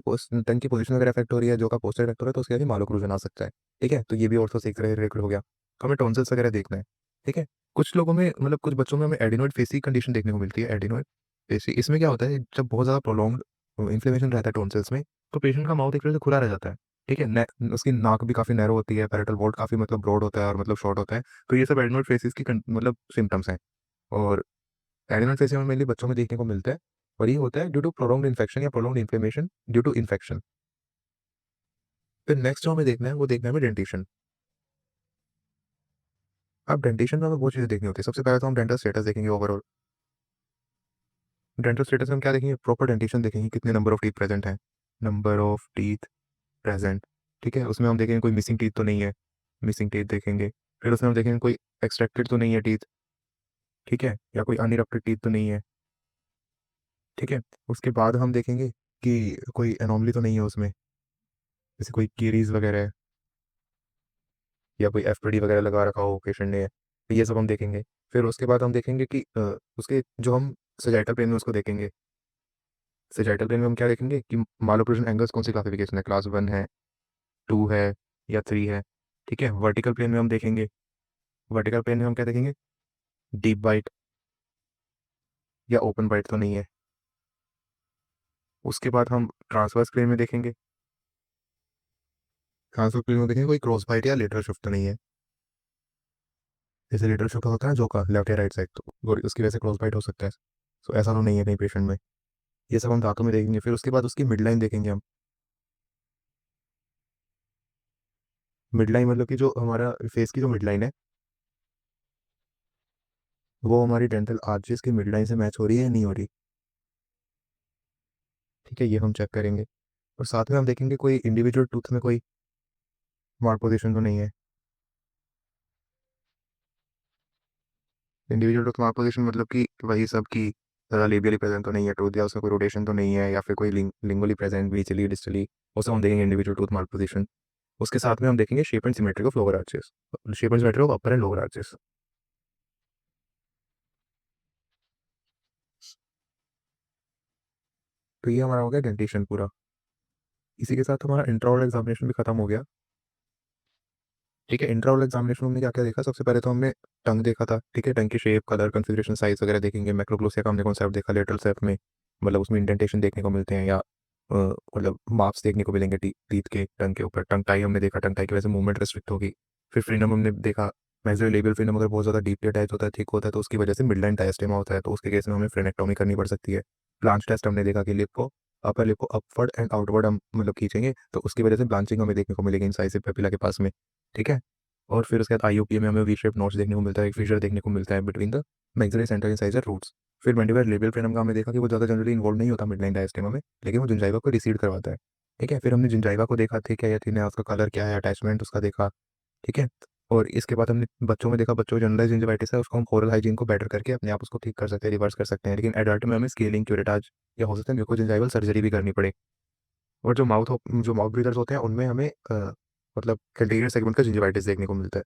की पोजीशन अगर अफेक्ट हो रही है, जो का पोस्चर अफेक्ट हो रहा है, तो उसके आगे मालोक्लूजन आ सकता है, ठीक है? तो ये भी ऑर्थो से एक तरह रिलेटेड हो गया। तो हमें टॉन्सिल्स वगैरह देखना है, ठीक है? कुछ लोगों में मतलब कुछ बच्चों में हमें एडिनोइड फेसी कंडीशन देखने को मिलती है, एडिनोइड फेसी। इसमें क्या होता है, जब बहुत ज़्यादा प्रोलॉन्ग्ड इन्फ्लेमेशन रहता है टॉन्सिल्स में, तो पेशेंट का माउथ एक तरह से खुला रह जाता है, ठीक है? उसकी नाक भी काफ़ी नैरो होती है, पैरेटल वॉल्ट काफ़ी मतलब ब्रॉड होता है और मतलब शॉर्ट होता है। तो ये सब एडेनोइड फेसिस की मतलब सिम्टम्स हैं, और एडेनोइड फेसिस में मेनली बच्चों में देखने को मिलता है, और ये होता है ड्यू टू प्रोलॉन्ग्ड इन्फेक्शन या prolonged inflammation due to infection. फिर नेक्स्ट जो हमें देखना है वो देखना है हमें डेंटिशन। अब डेंटेशन में हमें वो चीज़ें देखनी होती है। सबसे पहले तो हम डेंटल स्टेटस देखेंगे ओवरऑल। डेंटल स्टेटस में हम क्या देखेंगे? प्रॉपर डेंटेशन देखेंगे, कितने नंबर ऑफ टीथ प्रेज़ेंट हैं। नंबर ऑफ टीथ प्रेज़ेंट, ठीक है? उसमें हम देखेंगे कोई मिसिंग टीथ तो नहीं है, मिसिंग टीथ देखेंगे। फिर उसमें हम देखेंगे कोई एक्सट्रैक्टेड तो नहीं है टीथ, ठीक है? या कोई अनइरप्टेड टीथ तो नहीं है, ठीक है? उसके बाद हम देखेंगे कि कोई एनोमली तो नहीं है उसमें, जैसे कोई कैरीज़ वगैरह है या कोई एफपीडी वगैरह लगा रखा हो पेशेंट ने, तो ये सब हम देखेंगे। फिर उसके बाद हम देखेंगे कि उसके जो हम सैजिटल प्लेन में उसको देखेंगे। सैजिटल प्लेन में हम क्या देखेंगे कि मालोक्लूजन एंगल्स कौन सी क्लासिफिकेशन है, क्लास 1 है, 2 है या 3 है, ठीक है? वर्टिकल प्लेन में हम देखेंगे, वर्टिकल प्लेन में हम क्या देखेंगे? डीप बाइट या ओपन बाइट तो नहीं है। उसके बाद हम ट्रांसवर्स प्लेन में देखेंगे, ट्रांसवर्स प्लेन में देखेंगे कोई क्रॉस बाइट या लेटरल शिफ्ट तो नहीं है। जैसे लेटरल शिफ्ट होता है ना, जो का लेफ्ट या राइट साइड, तो उसकी वजह से क्रॉस बाइट हो सकता है। तो ऐसा तो नहीं है कहीं पेशेंट में। ये सब हम दांतों में देखेंगे। फिर उसके बाद उसकी मिड लाइन देखेंगे हम। मिड लाइन मतलब कि जो हमारा फेस की जो मिड लाइन है, वो हमारी डेंटल आर्चेस की मिड लाइन से मैच हो रही है या नहीं हो रही, ठीक है? ये हम चेक करेंगे। और साथ में हम देखेंगे कोई इंडिविजुअल टूथ में कोई मार्क पोजीशन तो नहीं है। इंडिविजुअल टूथ मार्क पोजीशन मतलब कि वही सब की ज़्यादा लेबियली प्रेजेंट तो नहीं है टूथ, या उसमें कोई रोटेशन तो नहीं है, या फिर कोई लिंगुअली प्रेजेंट बीचली डिस्टली, वो सब हम देखेंगे इंडिविजुअल टूथ मार्क पोजीशन। उसके साथ में हम देखेंगे shape and symmetry of lower arches, shape and symmetry of upper and lower arches. तो ये हमारा हो गया डेंटेशन पूरा। इसी के साथ हमारा इंट्राओरल एग्जामिनेशन भी खत्म हो गया, ठीक है? इंट्राओरल एग्जामिनेशन में हमने क्या-क्या देखा? सबसे पहले तो हमने टंग देखा था, ठीक है? टंग की शेप, कलर, कॉन्फ़िगरेशन, साइज़ वगैरह देखेंगे। मैक्रोग्लोसिया का हमने कॉन्सेप्ट देखा, लेटरल सेप्ट में मतलब उसमें इंडेंटेशन देखने को मिलते हैं, या मतलब मार्क्स देखने को मिलेंगे टीथ के टंग के ऊपर। टंग टाई हमने देखा, टंग टाई की वजह से मूवमेंट रेस्ट्रिक्ट होगी। फिर फ्रीनम हमने देखा, मैक्सिलोलेबियल फ्रीनम अगर बहुत ज़्यादा डीपली अटैच होता है, थिक होता है, तो उसकी वजह से मिडलाइन डायस्टेमा होता है, तो उसके केस में हमें फ्रेनेक्टोमी करनी पड़ सकती है। ब्लांच टेस्ट हमने देखा कि लिप को, अपर लिप को अपवर्ड एंड आउटवर्ड हम मतलब खींचेंगे, तो उसकी वजह से ब्लांचिंग हमें देखने को मिलेगी इंसाइसिव पेपिला के पास में, ठीक है? और फिर उसके बाद आईओपी में हमें वी शेप नॉच देखने को मिलता है, एक फिशर देखने को मिलता है between the maxillary center incisor roots. फिर मैंडिबुलर लेबियल फ्रेनम का हमने देखा कि वो ज़्यादा जनरली इन्वॉल्व नहीं होता मिडलाइन डायस्टेमा में, लेकिन वो जिंजाइवा को रिसीड करवाता है, ठीक है? फिर हमने जिंजाइवा को देखा, ठीक है या थीन है, उसका कलर क्या है, अटैचमेंट उसका देखा, ठीक है? और इसके बाद हमने बच्चों में देखा, बच्चों में जनरलाइज जिंजिवाइटिस है, उसको हम ओरल हाइजीन को बेटर करके अपने आप उसको ठीक कर सकते हैं, रिवर्स कर सकते हैं। लेकिन एडल्ट में हमें स्केलिंग, क्यूरेटाज या हो सकता है म्यूकोजिंजाइवल सर्जरी भी करनी पड़े। और जो माउथ ब्रीदर्स होते हैं उनमें हमें मतलब कैंटिलीवर सेगमेंट का जिंजिवाइटिस देखने को मिलता है।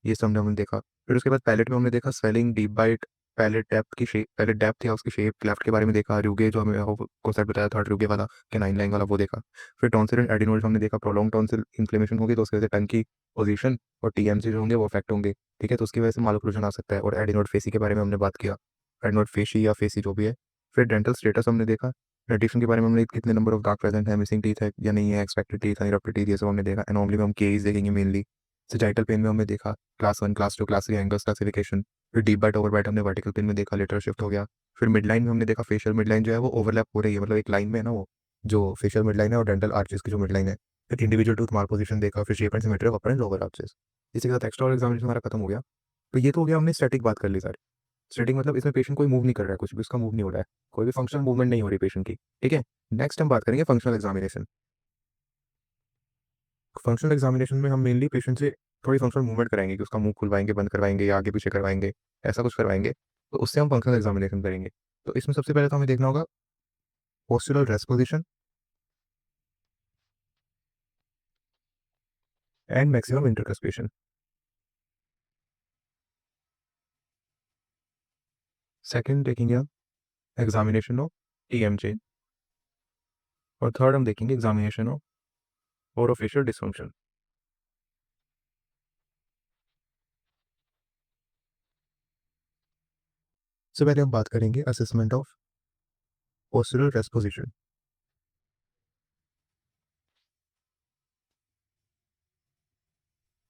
ये सब हमने देखा। फिर उसके बाद पैलेट में हमने देखा swelling, deep bite, palate depth या उसकी शेप, क्लेफ्ट के बारे में देखा, रूगे जो हमें वो कॉन्सेप्ट बताया था रूगे वाला, कैनाइन लाइन वाला, वो देखा। फिर टॉन्सिल एंड एडिनोइड्स हमने देखा, प्रोलॉन्ग टॉन्सिल इन्फ्लेमेशन होगी तो उसकी वजह से टंग की पोजीशन और टीएमसी जो होंगे वो अफेक्ट होंगे, ठीक है? तो उसकी वजह से मालोक्लूजन आ सकता है। और एडिनोइड फेसी के बारे में हमने बात किया, एडिनोइड फेसी या फेसी जो भी है। फिर डेंटल स्टेटस हमने देखा, डेंटिशन के बारे में हमने कितने नंबर ऑफ दाग प्रेजेंट है, मिसिंग टीथ है या नहीं है, एक्सपेक्टेड टीथ है, इरप्टेड टीथ, ये सब हमने देखा। एनोमली में हम केरीज देखेंगे मेनली। सैजिटल पेन में हमने देखा class 1, class 2, class 3 angles classification. फिर डीप बाइट, ओवर बाइट हमने वर्टिकल पेन में देखा, लेटरल शिफ्ट हो गया। फिर मिड लाइन में हमने देखा फेशियल मिड लाइन जो है वो ओवरलैप हो रही है, मतलब एक लाइन में है ना वो, जो फेशियल मिड लाइन है और डेंटल आर्चेस की जो मिड लाइन है। फिर इंडिविजुअल टूथ मार्क पोजीशन देखा, फिर shape and symmetry of upper and lower arches. इसी के साथ एक्स्ट्रा एग्जामिनेशन हमारा खत्म हो गया। तो ये तो हो गया, हमने स्टैटिक बात कर ली सारी। स्टैटिक मतलब इसमें पेशेंट कोई मूव नहीं कर रहा है, कुछ भी उसका मूव नहीं हो रहा है, कोई भी फंक्शनल मूवमेंट नहीं हो रही पेशेंट की, ठीक है? नेक्स्ट हम बात करेंगे फंक्शनल एग्जामिनेशन। फंक्शनल एग्जामिनेशन में हम मेनली पेशेंट से थोड़ी फंक्शनल मूवमेंट कराएंगे कि उसका मुंह खुलवाएंगे, बंद करवाएंगे या आगे पीछे करवाएंगे, ऐसा कुछ करवाएंगे, तो उससे हम फंक्शनल एग्जामिनेशन करेंगे। तो इसमें सबसे पहले तो हमें देखना होगा postural rest position and maximum intercuspation. Second देखेंगे हम एग्जामिनेशन ऑफ टीएम चेन। और थर्ड हम देखेंगे एग्जामिनेशन ऑफ ओरोफेशियल डिस्फंक्शन। सबसे पहले हम बात करेंगे assessment of postural rest position.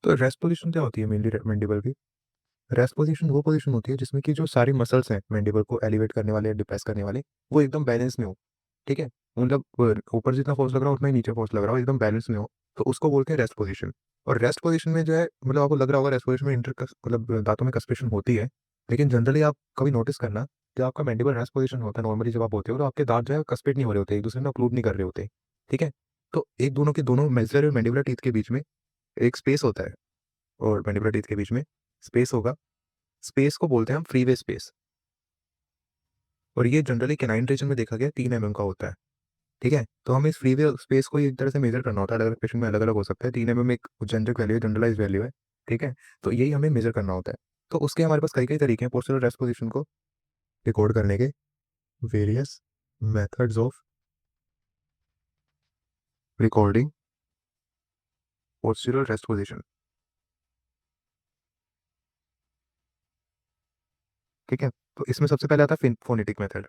तो रेस्ट पोजीशन क्या होती है मेनली मैंडिबल की? रेस्ट पोजीशन वो पोजीशन होती है जिसमें कि जो सारी मसल्स हैं मैंडिबल को एलिवेट करने वाले, डिप्रेस करने वाले, वो एकदम बैलेंस में हो, ठीक है? मतलब ऊपर जितना फोर्स लग रहा हो उतना ही नीचे फोर्स लग रहा हो, एकदम बैलेंस में हो, तो उसको बोलते हैं रेस्ट पोजीशन। और रेस्ट पोजीशन में जो है मतलब आपको लग रहा होगा रेस्ट पोजीशन में मतलब दांतों में कस्पेशन होती है, लेकिन जनरली आप कभी नोटिस करना, जब आपका मैंडिबल रेस्ट पोजीशन होता है नॉर्मली जब आप होते हो तो आपके दांत जो है कस्पेट नहीं हो रहे होते, एक दूसरे में अक्लूड नहीं कर रहे होते, ठीक है? तो एक दोनों के दोनों मैक्सिलरी और मैंडिबुलर टीथ के बीच में एक स्पेस होता है, और मैंडिबुलर टीथ के बीच में स्पेस होगा, स्पेस को बोलते हैं हम फ्रीवे स्पेस। और ये जनरली कैनाइन रीजन में देखा गया 3 का होता है, ठीक है? तो हमें इस फ्रीवे स्पेस को एक तरह से मेजर करना होता है, अलग-अलग पेशेंट में अलग-अलग हो सकता है। 3 एक जेनेरिक वैल्यू है, जनरलाइज़्ड वैल्यू है, ठीक है? तो यही हमें मेजर करना होता है। तो उसके हमारे पास कई-कई तरीके हैं पोस्टीरियर रेस्ट पोजीशन को रिकॉर्ड करने के, various methods of recording posterior rest position, ठीक है? तो इसमें सबसे पहले आता है फोनेटिक मेथड।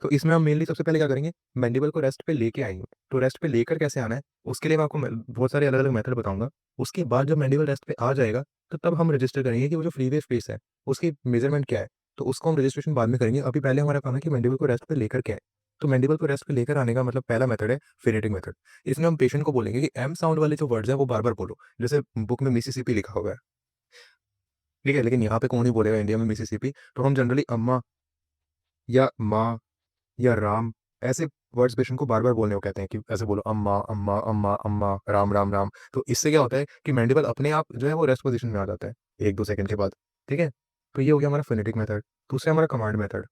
तो इसमें हम मेनली सबसे पहले क्या करेंगे, मैंडिबल को रेस्ट पे लेके आएँगे। तो रेस्ट पे लेकर कैसे आना है, उसके लिए मैं आपको बहुत सारे अलग-अलग मेथड बताऊँगा। उसके बाद जब मैंडिबल रेस्ट पे आ जाएगा, तो तब हम रजिस्टर करेंगे कि वो जो फ्रीवे स्पेस है, उसकी मेज़रमेंट क्या है। तो उसको हम रजिस्ट्रेशन बाद में करेंगे। अभी पहले हमारा काम है कि मैंडिबल को रेस्ट पे लेकर के आएँ। तो मैंडिबल को रेस्ट पे लेकर आने का मतलब पहला मेथड है फेनेटिक मेथड। इसमें हम पेशेंट को बोलेंगे कि एम साउंड वाले जो वर्ड्स हैं, वो बार-बार बोलो। जैसे बुक में मिसिसिपी लिखा हुआ है, ठीक है? लेकिन यहाँ पे कौन ही बोलेगा इंडिया में मिसिसिपी। तो हम जनरली अम्मा या माँ या राम, ऐसे वर्ड्स पेशेंट को बार-बार बोलने को कहते हैं कि ऐसे बोलो अम्मा, अम्मा, अम्मा, अम्मा, राम, राम, राम। तो इससे क्या होता है कि मैंडिबल अपने आप जो है वो रेस्ट पोज़ीशन में आ जाता है 1-2 सेकंड के बाद, ठीक है? तो ये हो गया हमारा फोनेटिक मेथड। दूसरा हमारा कमांड मेथड।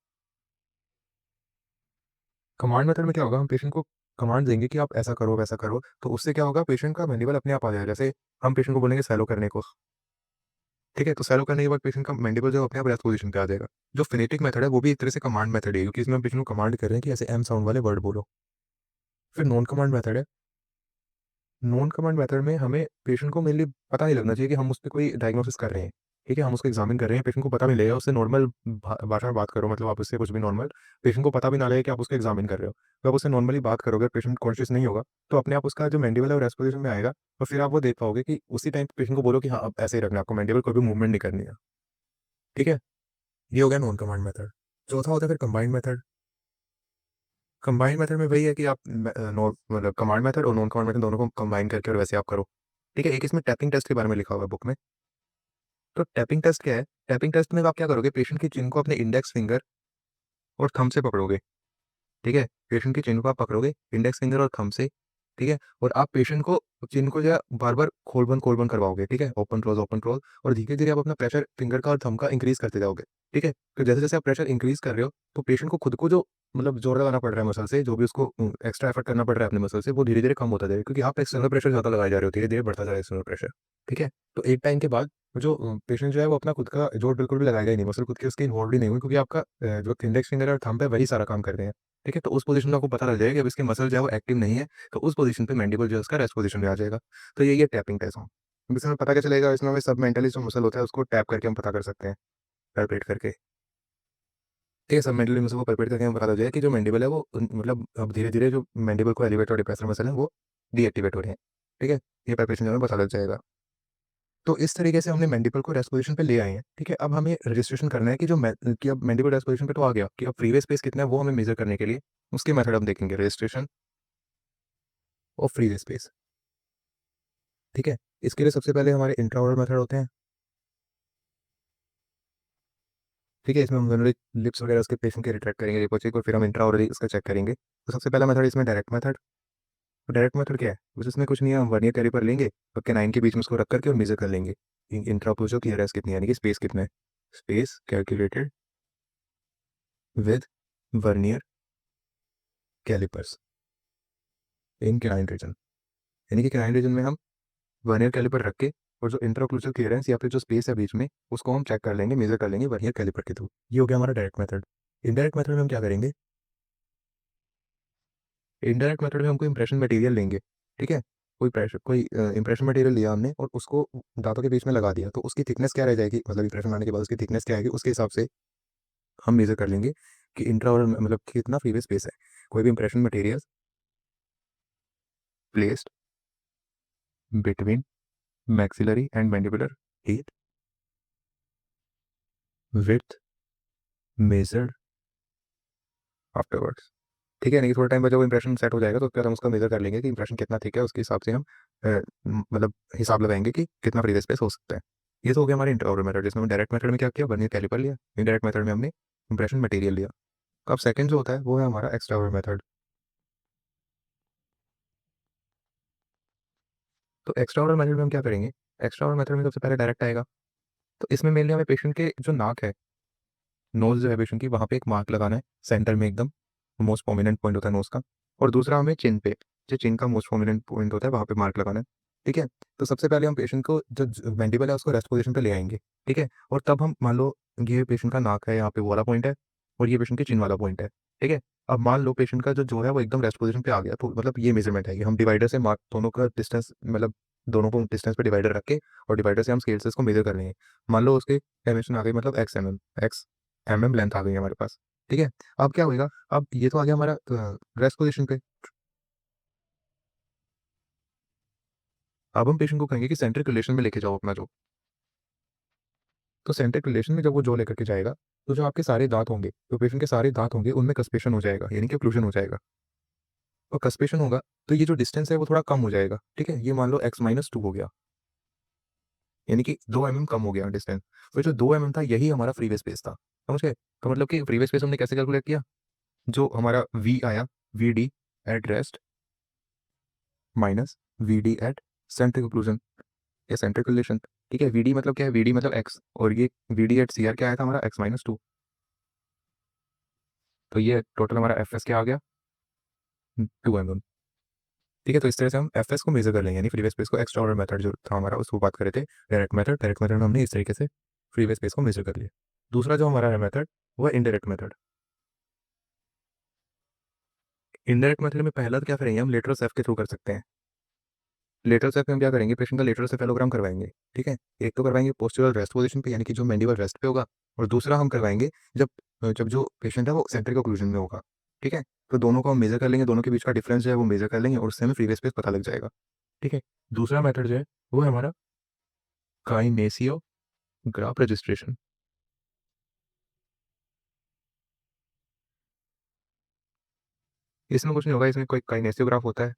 कमांड मेथड में क्या होगा, हम पेशेंट को कमांड देंगे कि आप ऐसा करो, वैसा करो, तो उससे क्या होगा पेशेंट का मैंडिबल अपने आप आ जाएगा। जैसे हम पेशेंट को बोलेंगे सैलो करने को, ठीक है? तो सैलो करने के बाद पेशेंट का मैंडिबल जो है अपने आप रेस्ट पोज़ीशन पे आ जाएगा। जो फोनेटिक मेथड है वो भी एक तरह से कमांड मेथड है, क्योंकि इसमें हम पेशेंट को कमांड कर रहे हैं कि ऐसे एम साउंड वाले वर्ड बोलो। फिर नॉन कमांड मेथड है। नॉन कमांड मेथड में हमें पेशेंट को मेनली पता नहीं लगना चाहिए कि हम उस पे कोई डायग्नोसिस कर रहे हैं, ठीक है? हम उसको एग्ज़ामिन कर रहे हैं, पेशेंट को पता नहीं लगेगा, उससे नॉर्मल भाषा में बात करो, मतलब आप उससे कुछ भी नॉर्मल, पेशेंट को पता भी ना लगे कि आप उसको एग्ज़ामिन कर रहे हो। तो आप उससे नॉर्मली बात करोगे, पेशेंट कॉन्शियस नहीं होगा, तो अपने आप उसका जो मैंडिबल है वो रेस्ट पोज़ीशन में आएगा, और फिर आप वो देख पाओगे कि उसी टाइम पेशेंट को बोलो कि हाँ, अब ऐसे ही रखना है, आपको मैंडिबल कोई भी मूवमेंट नहीं करनी है, ठीक है? ये हो गया नॉन कमांड मेथड। चौथा होता है फिर कंबाइंड मेथड। कंबाइंड मेथड में वही है कि आप मतलब कमांड मेथड और नॉन कमांड मेथड दोनों को कंबाइन करके और वैसे आप करो। ठीक है, एक इसमें टैपिंग टेस्ट के बारे में लिखा हुआ है बुक में। तो टैपिंग टेस्ट क्या है? टैपिंग टेस्ट में आप क्या करोगे, पेशेंट की चिन को अपने इंडेक्स फिंगर और थंब से पकड़ोगे। ठीक है? पेशेंट की चिन को आप पकड़ोगे इंडेक्स फिंगर और थंब से, ठीक है? और आप पेशेंट को चिन को जो है बार-बार खोल बंद करवाओगे, ठीक है? ओपन क्लोज़ और धीरे-धीरे आप अपना प्रेशर फिंगर का और थंब का इंक्रीज़ करते जाओगे, ठीक है? तो जैसे-जैसे आप प्रेशर इंक्रीज़ कर रहे हो, तो पेशेंट को खुद को जो मतलब ज़ोर लगाना पड़ रहा है मसल से, जो भी उसको एक्स्ट्रा एफर्ट करना पड़ रहा है अपने मसल से, वो धीरे-धीरे कम होता जाएगा, क्योंकि आप एक्सटर्नल प्रेशर ज़्यादा लगाए जा रहे हो, धीरे-धीरे बढ़ता जा रहा है एक्सटर्नल प्रेशर, ठीक है? तो एक टाइम के बाद जो पेशेंट जो है वो अपना खुद का जोर बिल्कुल भी लगाएगा ही नहीं, मसल खुद की उसकी इन्वॉल्व ही नहीं हुई, क्योंकि आपका जो इंडेक्स फिंगर और थंब है वही सारा काम कर रहे हैं। ठीक है? तो उस पोज़ीशन में आपको पता लग जाएगा कि अब इसके मसल जो है वो एक्टिव नहीं है, तो उस पोज़ीशन पे मैंडिबल जो है उसका रेस्ट पोज़ीशन में आ जाएगा। तो यही है टैपिंग टेस्ट। अब इसमें पता क्या चलेगा, इसमें हमें सबमेंटली जो मसल होता है उसको टैप करके हम पता कर सकते हैं, पैल्पेट करके। ठीक है? सबमेंटली मसल को पैल्पेट करके हमें पता लग जाएगा कि जो मैंडिबल है वो मतलब अब धीरे-धीरे जो मैंडिबल को एलिवेट और डिप्रेसर मसल है वो डीएक्टिवेट हो रहे हैं। ठीक है? ये पैल्पेशन जो है हमें पता लग जाएगा। तो इस तरीके से हमने मैंडिबल को रेस्ट पोज़ीशन पे ले आए हैं, ठीक है? अब हमें रजिस्ट्रेशन करना है कि कि अब मैंडिबल रेस्ट पोज़ीशन पे तो आ गया, कि अब फ्री वे स्पेस कितना है वो हमें मेज़र करने के लिए उसके मेथड हम देखेंगे, registration of free way space, ठीक है? इसके लिए सबसे पहले हमारे इंट्राओरल मेथड होते हैं, ठीक है? इसमें हम जनरली लिप्स वगैरह उसके पेशेंट के रिट्रैक्ट करेंगे लिपोचिक, और फिर हम इंट्राओरली इसका चेक करेंगे। तो सबसे पहला मेथड इसमें डायरेक्ट मेथड। तो डायरेक्ट मेथड क्या है? बस इसमें कुछ नहीं है, हम वर्नियर कैलिपर लेंगे और कैनाइन के बीच में उसको रख करके और मेज़र कर लेंगे। इंट्राओक्लूसिव क्लियरेंस कितनी है, यानी कि स्पेस कितना है? Space calculated with vernier calipers in canine region, यानी कि कैनाइन रीजन में हम वर्नियर कैलिपर रख के और जो इंट्राओक्लूसिव क्लियरेंस या फिर जो स्पेस है बीच में उसको हम चेक कर लेंगे, मेज़र कर लेंगे वर्नियर कैलिपर के थ्रू। ये हो गया हमारा डायरेक्ट मेथड। इनडायरेक्ट मेथड में हम क्या करेंगे? इनडायरेक्ट मेथड में हमको इंप्रेशन मटेरियल लेंगे, ठीक है? कोई इंप्रेशन मटेरियल लिया हमने और उसको दाँतों के बीच में लगा दिया, तो उसकी थिकनेस क्या रह जाएगी, मतलब इंप्रेशन लाने के बाद उसकी थिकनेस क्या आएगी, उसके हिसाब से हम मेज़र कर लेंगे कि इंट्राओरल मतलब कितना फ्री स्पेस है। कोई भी impression material placed between maxillary and mandibular teeth, width measured afterwards, ठीक है, यानी कि थोड़ा टाइम बाद जब इंप्रेशन सेट हो जाएगा तो उसके बाद हम उसका मेजर कर लेंगे कि इंप्रेशन कितना थिक है, उसके हिसाब से हम मतलब हिसाब लगाएंगे कि कितना फ्री स्पेस हो सकता है। ये तो हो गया हमारे इंटरऑर्डर मेथड, जिसमें हमने डायरेक्ट मेथड में क्या किया, वर्नियर कैलिपर लिया। इनडायरेक्ट मेथड में हमने इंप्रेशन मटेरियल लिया। अब सेकंड जो होता है वो है हमारा एक्स्ट्रा ऑर्डर मेथड। तो एक्स्ट्रा ऑर्डर मेथड में हम क्या करेंगे, एक्स्ट्रा ऑर्डर मेथड में सबसे पहले डायरेक्ट आएगा। तो इसमें मेनली हमें पेशेंट के जो नाक है, नोज जो है पेशेंट की, वहाँ पे एक मार्क लगाना है सेंटर में एकदम, मोस्ट प्रोमिनेंट पॉइंट होता है नोज का। और दूसरा हमें चिन पे, जो चिन का मोस्ट प्रोमिनेंट पॉइंट होता है वहाँ पे मार्क लगाना है। ठीक है। तो सबसे पहले हम पेशेंट को जो मैंडिबल है उसको रेस्ट पोजीशन पे ले आएंगे। ठीक है। और तब हम मान लो ये पेशेंट का नाक है, यहाँ पे वो वाला पॉइंट है, और ये पेशेंट के चिन वाला पॉइंट है। ठीक है। अब मान लो पेशेंट का जो है वो एकदम रेस्ट पोजीशन पे आ गया, तो मतलब ये मेजरमेंट है, हम डिवाइडर से मार्क दोनों का डिस्टेंस, मतलब दोनों को डिस्टेंस पे डिवाइडर रख के और डिवाइडर से हम स्केल से इसको मेजर कर लेंगे। मान लो उसके डायमेंशन आ गई, मतलब एक्स लेंथ आ गई हमारे पास। ठीक है। अब क्या होएगा, अब ये तो आ गया हमारा रेस्ट पोजीशन पे। अब हम पेशेंट को कहेंगे कि सेंट्रिक रिलेशन में लेके जाओ अपना जो। तो सेंट्रिक रिलेशन में जब वो जो लेकर के जाएगा, तो जो आपके सारे दांत होंगे, जो पेशेंट के सारे दांत होंगे, उनमें कस्पेशन हो जाएगा, यानी कि ओक्लूजन हो जाएगा। और कस्पेशन होगा तो ये जो डिस्टेंस है वो थोड़ा कम हो जाएगा। ठीक है। ये मान लो x-2 हो गया, यानी कि 2 mm कम हो गया डिस्टेंस। फिर जो 2 mm था यही हमारा फ्री स्पेस था, समझ गए। तो मतलब कि फ्री स्पेस हमने कैसे कैलकुलेट किया, जो हमारा v आया, V D at rest minus V D at centric occlusion या सेंट्रिक रिलेशन। ठीक है। वीडी मतलब क्या है, वीडी मतलब एक्स, और ये वीडी एट सी आर क्या आया था हमारा, x-2। तो ये टोटल हमारा एफ एस क्या आ गया, 2 mm। ठीक है। तो इस तरह से हम एफ एस को मेजर कर लेंगे, यानी फ्री स्पेस को। एक्स्ट्रा ऑर्डर मेथड जो था हमारा उसको बात करे थे डायरेक्ट मेथड में हमने इस तरीके से फ्री स्पेस को मेजर कर लिया। दूसरा जो हमारा है मेथड, वो है इनडायरेक्ट मेथड। इनडायरेक्ट मेथड में पहला तो क्या करेंगे, हम लेटरल सेफ के थ्रू कर सकते हैं। लेटरल सेफ में हम क्या करेंगे, पेशेंट का लेटरल सेफेलोग्राम करवाएंगे। ठीक है। एक तो करवाएंगे पोस्चरल रेस्ट पोजीशन पे, यानी कि जो मैंडिबल रेस्ट पे होगा, और दूसरा हम करवाएंगे जब जब जो पेशेंट है वो सेंट्रिक ओक्लूजन में होगा। ठीक है। तो दोनों को हम मेजर कर लेंगे, दोनों के बीच का डिफरेंस जो है वो मेजर कर लेंगे, और उससे हमें फ्री स्पेस पता लग जाएगा। ठीक है। दूसरा मेथड जो है वो है हमारा काइनेसियो ग्राफ रजिस्ट्रेशन। इसमें कुछ नहीं होगा, इसमें कोई काइनेसियो ग्राफ होता है।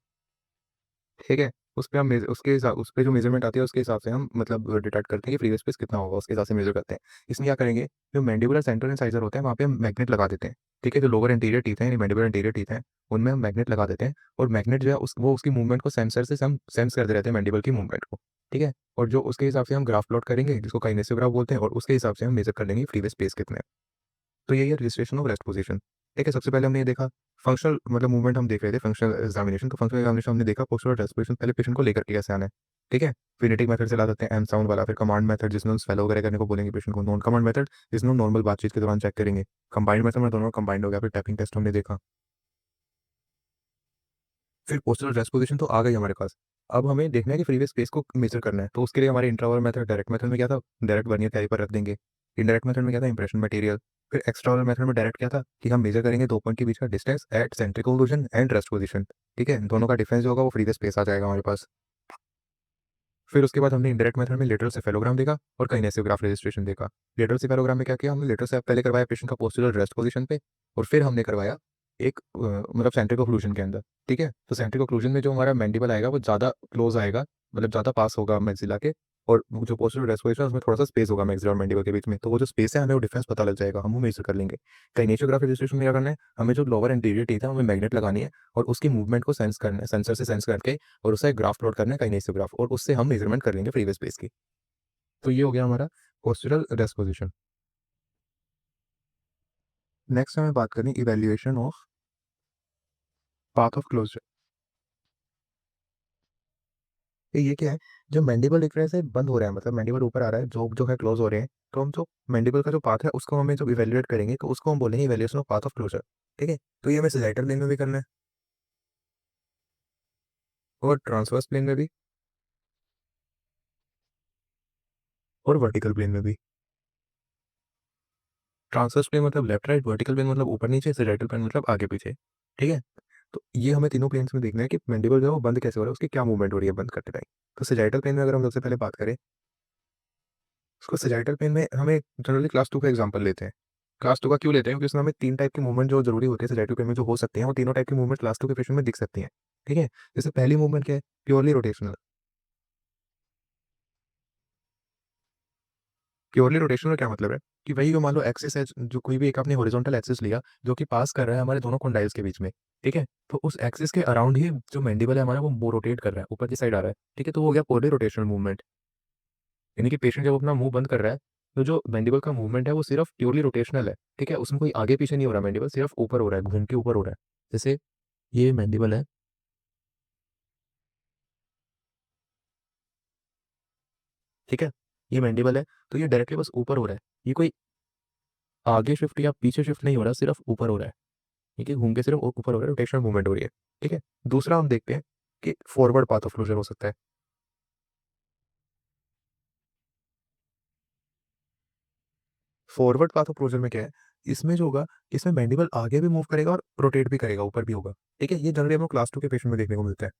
ठीक है। उस पे हम उसके हिसाब, उस पे जो मेजरमेंट आती है उसके हिसाब से हम मतलब डिटेक्ट करते हैं कि फ्री स्पेस कितना होगा, उसके हिसाब से मेजर करते हैं। इसमें क्या करेंगे, जो मैंडिबुलर सेंट्रल इंसाइजर होते हैं वहाँ पे हम मैग्नेट लगा देते हैं। ठीक है। जो लोअर एंटीरियर टीथ है, मैंडिबुलर एंटीरियर टीथ है, उनमें हम मैग्नेट लगा देते हैं। और मैग्नेट जो है वो उसकी मूवमेंट को सेंसर से हम सेंस करते रहते हैं, मैंडिबल की मूवमेंट को। ठीक है। और जो उसके हिसाब से हम ग्राफ प्लॉट करेंगे, जिसको काइनेसियो ग्राफ बोलते हैं, और उसके हिसाब से हम मेजर कर लेंगे फ्री स्पेस कितना है। तो यही है रजिस्ट्रेशन ऑफ रेस्ट पोजीशन। ठीक है। सबसे पहले हमने ये देखा फंक्शनल, मतलब मूवमेंट हम देख रहे थे, फंक्शनल एग्जामिनेशन। तो फंक्शनल एग्जामिनेशन हमने देखा पोस्चरल रेस्ट पोजीशन, पहले पेशेंट को लेकर के कैसे आना है। ठीक है। फिनेटिक मेथड चला देते हैं, एम साउंड वाला। फिर कमांड मेथड, जिसमें हम स्वेलो वगैरह करने को बोलेंगे पेशेंट को। नॉन कमांड मेथड, जिसमें हम नॉर्मल बातचीत के दौरान चेक करेंगे। कंबाइंड मेथड में दोनों कंबाइंड हो गया। फिर टैपिंग टेस्ट हमने देखा। फिर पोस्चरल रेस्ट पोजीशन तो आ गई हमारे पास। अब हमें देखना है कि फ्री स्पेस को मेजर करना है। तो उसके लिए हमारे इंट्रावल मेथड, डायरेक्ट मेथड में क्या था, डायरेक्ट वर्नियर कैलिपर रख देंगे। इनडायरेक्ट मेथड में क्या था, इंप्रेशन मटेरियल। फिर एक्स्ट्रावल मेथड में डायरेक्ट क्या था कि हम मेजर करेंगे दो पॉइंट के बीच का distance at centric occlusion and rest position. ठीक है। दोनों का डिफरेंस जो होगा वो फ्री स्पेस आ जाएगा हमारे पास। फिर उसके बाद हमने इंडायरेक्ट मेथड में लेटरल सेफेलोग्राम देखा और काइनेसियो ग्राफ रजिस्ट्रेशन देखा। लेटरल सेफेलोग्राम में क्या किया हमने, लेटरल सेफ पहले करवाया पेशेंट का पोस्टीरियर रेस्ट पोजीशन पे, और फिर हमने करवाया एक मतलब सेंट्रिक ओक्लूजन के अंदर। ठीक है। तो सेंट्रिक ओक्लूजन में जो हमारा मैंडिबल आएगा वो ज़्यादा क्लोज आएगा, मतलब ज़्यादा पास होगा मैक्सिला के। और वो जो पोस्टीरियर रेस्ट पोजीशन है उसमें थोड़ा सा स्पेस होगा मैक्सिला और मैंडिबल के बीच में। तो वो जो स्पेस है हमें वो डिफरेंस पता लग जाएगा, हम वो मेजर कर लेंगे। काइनेसियो ग्राफ रजिस्ट्रेशन में क्या करना है, हमें जो लोअर एंटीरियर टीथ है हमें मैग्नेट लगानी है, और उसकी मूवमेंट को सेंस करना है, सेंसर से सेंस करके, और उसका एक ग्राफ प्लॉट करना है काइनेसियोग्राफ, और उससे हम मेजरमेंट कर लेंगे फ्री स्पेस की। तो ये हो गया हमारा पोस्चरल रेस्ट पोजीशन। नेक्स्ट हमें बात करनी evaluation of path of closure. ये क्या है, जब मैंडिबल एक तरह से बंद हो रहा है, मतलब मैंडिबल ऊपर आ रहा है, जो जो है क्लोज हो रहे हैं, तो हम जो मैंडिबल का जो पाथ है उसको हमें जब इवैल्यूएट करेंगे तो उसको हम बोलेंगे evaluation of path of closure. ठीक है। तो ये हमें सैजिटल प्लेन में भी करना है और ट्रांसवर्स प्लेन में भी और वर्टिकल प्लेन में भी। ट्रांसवर्स प्लेन मतलब लेफ्ट राइट, वर्टिकल प्लेन मतलब ऊपर नीचे, सैजिटल प्लेन मतलब आगे पीछे। ठीक है। तो ये हमें तीनों प्लेन्स में देखना है कि मैंडिबल जो है वो बंद कैसे हो रहा है, उसकी क्या मूवमेंट हो रही है बंद करते टाइम। तो सैजिटल प्लेन में अगर हम सबसे पहले बात करें, उसको सैजिटल प्लेन में हमें जनरली क्लास 2 का एग्जांपल लेते हैं। क्लास 2 का क्यों लेते हैं? क्योंकि उसमें हमें 3 टाइप की मूवमेंट जो ज़रूरी होती है सैटिस्फैक्टरी पेन में जो हो सकती हैं, वो तीनों टाइप की मूवमेंट क्लास 2 के पेशेंट में दिख सकती हैं। ठीक है? जैसे पहली मूवमेंट क्या है? Purely rotational. प्योरली रोटेशनल का क्या मतलब है? कि वही जो मान लो एक्सिस है, जो कोई भी एक आपने हॉरिजॉन्टल एक्सिस लिया, जो कि पास कर रहा है हमारे दोनों कंडाइल्स के बीच में, ठीक है? तो उस एक्सिस के अराउंड ही जो मैंडिबल है हमारा वो रोटेट कर रहा है, ऊपर की साइड आ रहा है, ठीक है? तो वो हो गया प्योरली रोटेशनल मूवमेंट। यानी कि पेशेंट जब अपना मुँह बंद कर रहा है, तो जो मैंडिबल का मूवमेंट है वो सिर्फ प्योरली रोटेशनल है, ठीक है? उसमें कोई आगे-पीछे नहीं हो रहा मैंडिबल, सिर्फ ऊपर हो रहा है, घूम के ऊपर हो रहा है। जैसे ये मैंडिबल है, ठीक है? ये मैंडिबल है, तो ये डायरेक्टली बस ऊपर हो रहा है। ये कोई आगे शिफ्ट या पीछे शिफ्ट नहीं हो रहा, सिर्फ ऊपर हो रहा है। ठीक है? घूम के सिर्फ ऊपर हो रहा है, रोटेशनल मूवमेंट हो रही है। ठीक है? दूसरा हम देखते हैं कि फॉरवर्ड पाथ ऑफ क्लोजर हो सकता है। फॉरवर्ड पाथ ऑफ क्लोजर में क्या है? इसमें जो होगा, इसमें मैंडिबल आगे भी मूव करेगा और रोटेट भी करेगा, ऊपर भी होगा। ठीक है? ये जनरली हम लोग क्लास 2 के पेशेंट में देखने को मिलता है।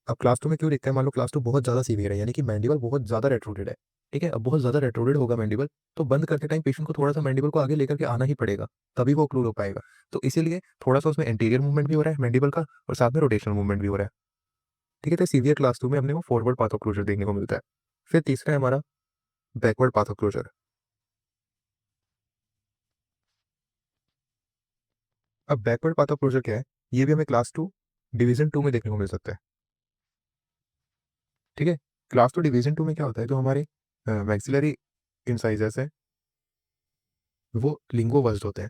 अब क्लास 2 में क्यों दिखता है? मान लो क्लास 2 बहुत ज़्यादा सीवियर है, यानी कि मैंडिबल बहुत ज़्यादा रेट्रोडेड है। ठीक है? अब बहुत ज़्यादा रेट्रोडेड होगा मैंडिबल, तो बंद करते टाइम पेशेंट को थोड़ा-सा मैंडिबल को आगे लेकर के आना ही पड़ेगा, तभी वो ओक्लूड हो पाएगा। तो इसीलिए थोड़ा-सा उसमें एंटीरियर मूवमेंट भी हो रहा है मैंडिबल का, और साथ में रोटेशनल मूवमेंट भी हो रहा है। ठीक है? तो सीवियर क्लास 2 में हमने वो फॉरवर्ड पाथ ऑफ क्लोजर देखने को मिलता है। फिर तीसरा है हमारा बैकवर्ड पाथ ऑफ क्लोजर। अब बैकवर्ड पाथ ऑफ क्लोजर क्या है? ये भी हमें क्लास 2 डिवीज़न 2 में देखने को मिल सकता है। ठीक है? क्लास 2 डिवीज़न 2 में क्या होता है, जो हमारे मैक्सिलरी इंसाइज़र्स हैं, वो लिंगुओवल्स्ड होते हैं।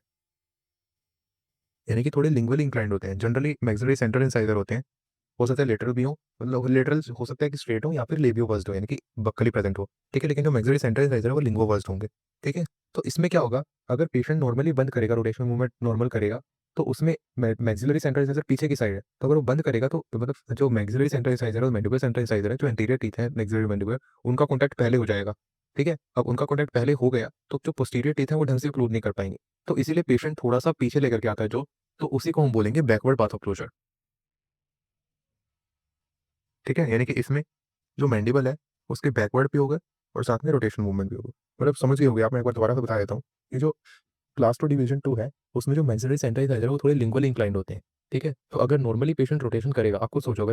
यानी कि थोड़े लिंगुअली इंक्लाइंड होते हैं। जनरली मैक्सिलरी सेंट्रल इंसाइज़र होते हैं। हो सकता है लेटरल भी हो, मतलब लेटरल हो सकता है कि स्ट्रेट हो या फिर लेबियोवल्स्ड हो, यानी कि बक्कली प्रेज़ेंट हो। ठीक है? लेकिन जो मैक्सिलरी सेंट्रल इंसाइज़र है वो लिंगुओवल्स्ड होंगे। ठीक है? तो इसमें क्या होगा, अगर पेशेंट नॉर्मली बंद करेगा, रोटेशनल मूवमेंट नॉर्मल करेगा, तो उसमें मैक्सिलरी सेंट्रल इंसाइज़र पीछे की साइड है। तो अगर वो बंद करेगा, तो मतलब जो मैक्सिलरी सेंट्रल इंसाइज़र है और मैंडिबल सेंट्रल इंसाइज़र है, जो एंटीरियर टीथ है मैक्सिलरी मैंडिबल, उनका कॉन्टैक्ट पहले हो जाएगा। ठीक है? अब उनका कॉन्टैक्ट पहले हो गया, तो जो पोस्टीरियर टीथ है वो ढंग से ओक्लूड नहीं कर पाएँगे। तो इसीलिए पेशेंट थोड़ा-सा पीछे लेकर के आता है जो, तो उसी को हम बोलेंगे बैकवर्ड पाथ ऑफ क्लोज़र। ठीक है? यानी कि इसमें जो मैंडिबल है, उसके बैकवर्ड भी होगा और साथ में रोटेशन मूवमेंट भी होगा। मतलब समझ गए होंगे आप, मैं एक बार दोबारा से बता देता हूँ। ये जो क्लास 2 डिवीज़न 2 है, उसमें जो मैक्सिलरी सेंट्रल इंसाइज़र है, वो थोड़े लिंगुअली इंक्लाइंड होते हैं। ठीक है? तो अगर नॉर्मली पेशेंट रोटेशन करेगा, आप खुद सोचो,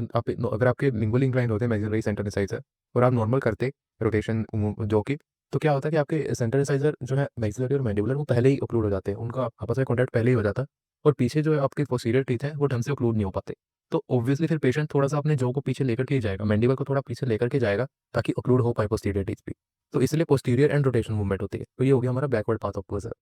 अगर आपके लिंगुअली इंक्लाइंड होते हैं मैक्सिलरी सेंट्रल इंसाइज़र और आप नॉर्मल करते रोटेशन जो कि, तो क्या होता है कि आपके सेंट्रल इंसाइज़र जो है मैक्सिलरी और मैंडिबुलर, वो पहले ही ओक्लूड हो जाते हैं। उनका आपस में कॉन्टैक्ट पहले ही हो जाता है और पीछे जो है आपके पोस्टीरियर टीथ है, वो ढंग से ओक्लूड नहीं हो पाते। तो ऑब्वियसली फिर पेशेंट थोड़ा-सा अपने जॉ को पीछे लेकर के ही जाएगा, मैंडिबल को थोड़ा पीछे लेकर के जाएगा, ताकि ओक्लूड हो पाए पोस्टीरियर टीथ भी। तो इसलिए पोस्टीरियर एंड रोटेशन मूवमेंट होती है। तो ये हो गया हमारा बैकवर्ड पाथ ऑफ क्लोज़र।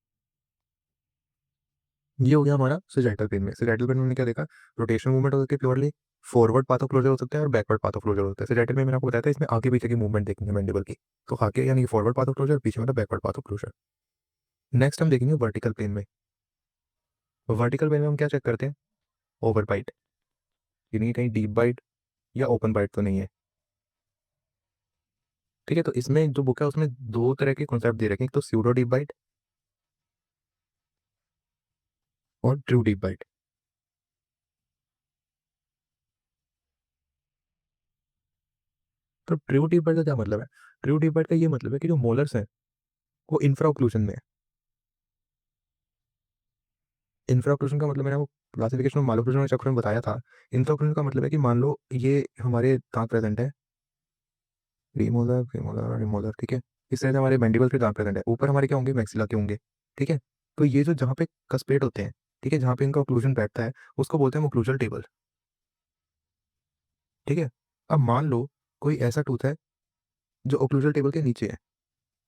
ये हो गया हमारा सेजाइटल पेन में। सेजाइटल पेन में हमने क्या देखा? रोटेशनल मूवमेंट होती है purely, forward path of closure हो सकता है और बैकवर्ड पाथ ऑफ क्लोजर होता है। सेजाइटल में मैंने आपको बताया था, इसमें आगे-पीछे की मूवमेंट देखनी है मैंडिबल की। तो आगे यानी फॉरवर्ड पाथ ऑफ क्लोजर, पीछे मतलब backward path of closure. Next हम देखेंगे वर्टिकल पेन में। वर्टिकल पेन में हम क्या चेक करते हैं? ओवर बाइट, यानी कि कहीं डीप बाइट या ओपन बाइट तो नहीं है। ठीक है? तो इसमें जो बुक है उसमें 2 तरह के कॉन्सेप्ट दे रखे हैं, एक तो स्यूडो डीप बाइट और ट्रू डीप बाइट। तो ट्रू डीप बाइट का क्या मतलब है? ट्रू डीप बाइट का ये मतलब है कि जो मोलर्स हैं, वो इंफ्रा ओक्लूजन में है। इंफ्राक्लूजन का मतलब मैंने आपको क्लासिफिकेशन ऑफ मालोक्लूजन चैप्टर में बताया था। इंफ्राक्लूजन का मतलब है कि मान लो ये हमारे दांत प्रेजेंट है, प्रीमोलर, प्रीमोलर, रिमोलर, ठीक है? इस तरह से हमारे मैंडिबल के दांत प्रेजेंट है। ऊपर हमारे क्या होंगे? मैक्सिला के होंगे, ठीक है? तो ये जो जहाँ पे कस्पेट होते हैं, ठीक है? जहाँ पे इनका ओक्लूजन बैठता है, उसको बोलते हैं ओक्लूजल टेबल, ठीक है? अब मान लो कोई ऐसा टूथ है जो ओक्लूजल टेबल के नीचे है।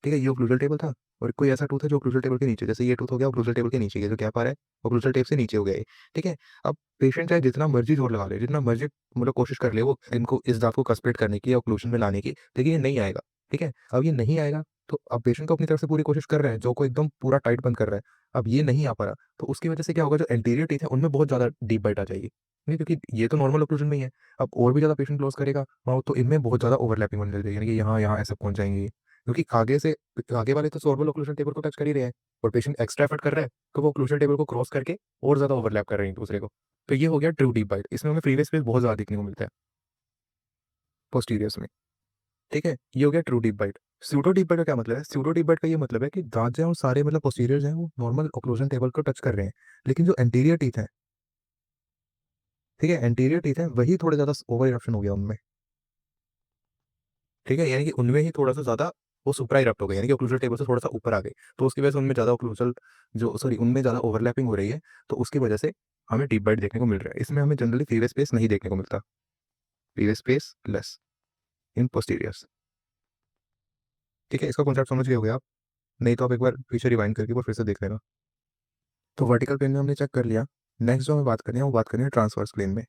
ठीक है? ये ओक्लूजल टेबल था और कोई ऐसा टूथ है जो ओक्लूजल टेबल के नीचे, जैसे ये टूथ हो गया ओक्लूजल टेबल के नीचे, ये जो गैप आ रहा है ओक्लूजल टेप से नीचे हो गया ये, ठीक है? अब पेशेंट चाहे जितना मर्ज़ी ज़ोर लगा ले, जितना मर्ज़ी मतलब कोशिश कर ले वो इनको इस दाँत को कस्पेट करने की या ओक्लूजन में लाने की, देखिए ये नहीं आएगा, ठीक है? अब ये नहीं आएगा, तो अब पेशेंट तो अपनी तरफ से पूरी कोशिश कर रहा है, जॉ को एकदम पूरा टाइट बंद कर रहा है। अब ये नहीं आ पा रहा, तो उसकी वजह से क्या होगा, जो एंटीरियर टीथ है उनमें बहुत ज़्यादा डीप बाइट आ जाएगी। नहीं, क्योंकि ये तो नॉर्मल ओक्लूजन में ही है, अब और भी ज़्यादा पेशेंट क्लोज़ करेगा माउथ, तो इनमें बहुत ज़्यादा ओवरलैपिंग होने लग जाएगी, यानी कि यहाँ-यहाँ ऐसे पहुँच जाएँगी। क्योंकि आगे से आगे वाले तो सोर्बल ओक्लूजन टेबल को टच कर ही रहे हैं और पेशेंट एक्स्ट्रा एफर्ट कर रहा है, तो वो ओक्लूजन टेबल को क्रॉस करके और ज़्यादा ओवरलैप कर रहे हैं एक-दूसरे को। तो ये हो गया ट्रू डीप बाइट। इसमें हमें प्रीवियस स्पेस बहुत ज़्यादा देखने को मिलता है पोस्टीरियर्स में। ठीक है, ये हो गया true deep bite. Pseudo deep bite का क्या मतलब है? सूडो डीप बाइट का ये मतलब है कि दांत जो है वो सारे मतलब पोस्टीरियर्स हैं वो नॉर्मल ओक्लूजन टेबल को टच कर रहे हैं, लेकिन जो एंटीरियर टीथ है, ठीक है, एंटीरियर टीथ है वही थोड़े ज्यादा ओवर इरप्शन हो गया उनमें। ठीक है, यानी कि उनमें ही थोड़ा सा ज्यादा वो सुपरा इरप्ट हो गया, यानी कि ओक्लूजल टेबल से थोड़ा सा ऊपर आ गए, तो उसकी वजह से उनमें ज्यादा ओक्लूजल जो सॉरी उनमें ज्यादा ओवरलैपिंग हो रही है, तो उसकी वजह से हमें डीप बाइट देखने को मिल रहा है। इसमें हमें जनरली प्रीवियस स्पेस नहीं देखने को मिलता, प्रीवियस स्पेस लेस इन पोस्टीरियर्स। ठीक है, इसका कॉन्सेप्ट समझ गए होगे आप? नहीं तो आप एक बार पीछे रिवाइंड करके एक बार फिर से देख लेना। तो वर्टिकल प्लेन में हमने चेक कर लिया। नेक्स्ट जो हमें बात करनी है वो बात करनी है ट्रांसवर्स प्लेन में।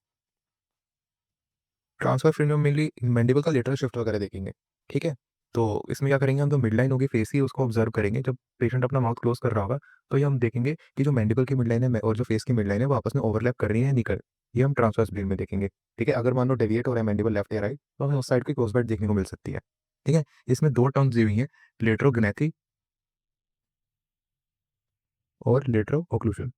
ट्रांसफर प्लेन में मेनली मैंडिबल का लेटरल शिफ्ट वगैरह देखेंगे। ठीक है, तो इसमें क्या करेंगे हम, तो मिड लाइन होगी फेस ही उसको ऑब्जर्व करेंगे। जब पेशेंट अपना माउथ क्लोज कर रहा होगा तो ये हम देखेंगे कि जो मैंडिबल की मिड लाइन है और जो फेस की मिड लाइन है वो आपस में ओवरलैप कर रही है या नहीं कर रही। ये हम ट्रांसवर्स प्लेन में देखेंगे। ठीक है, अगर मान लो डेविएट हो रहा है मैंडिबल लेफ्ट या राइट तो हमें उस साइड की क्लोजबाइट देखने को मिल सकती है। ठीक है, इसमें दो टर्म्स दी हुई हैं, लेटरोग्नेथी और लेटरो ओक्लूशन।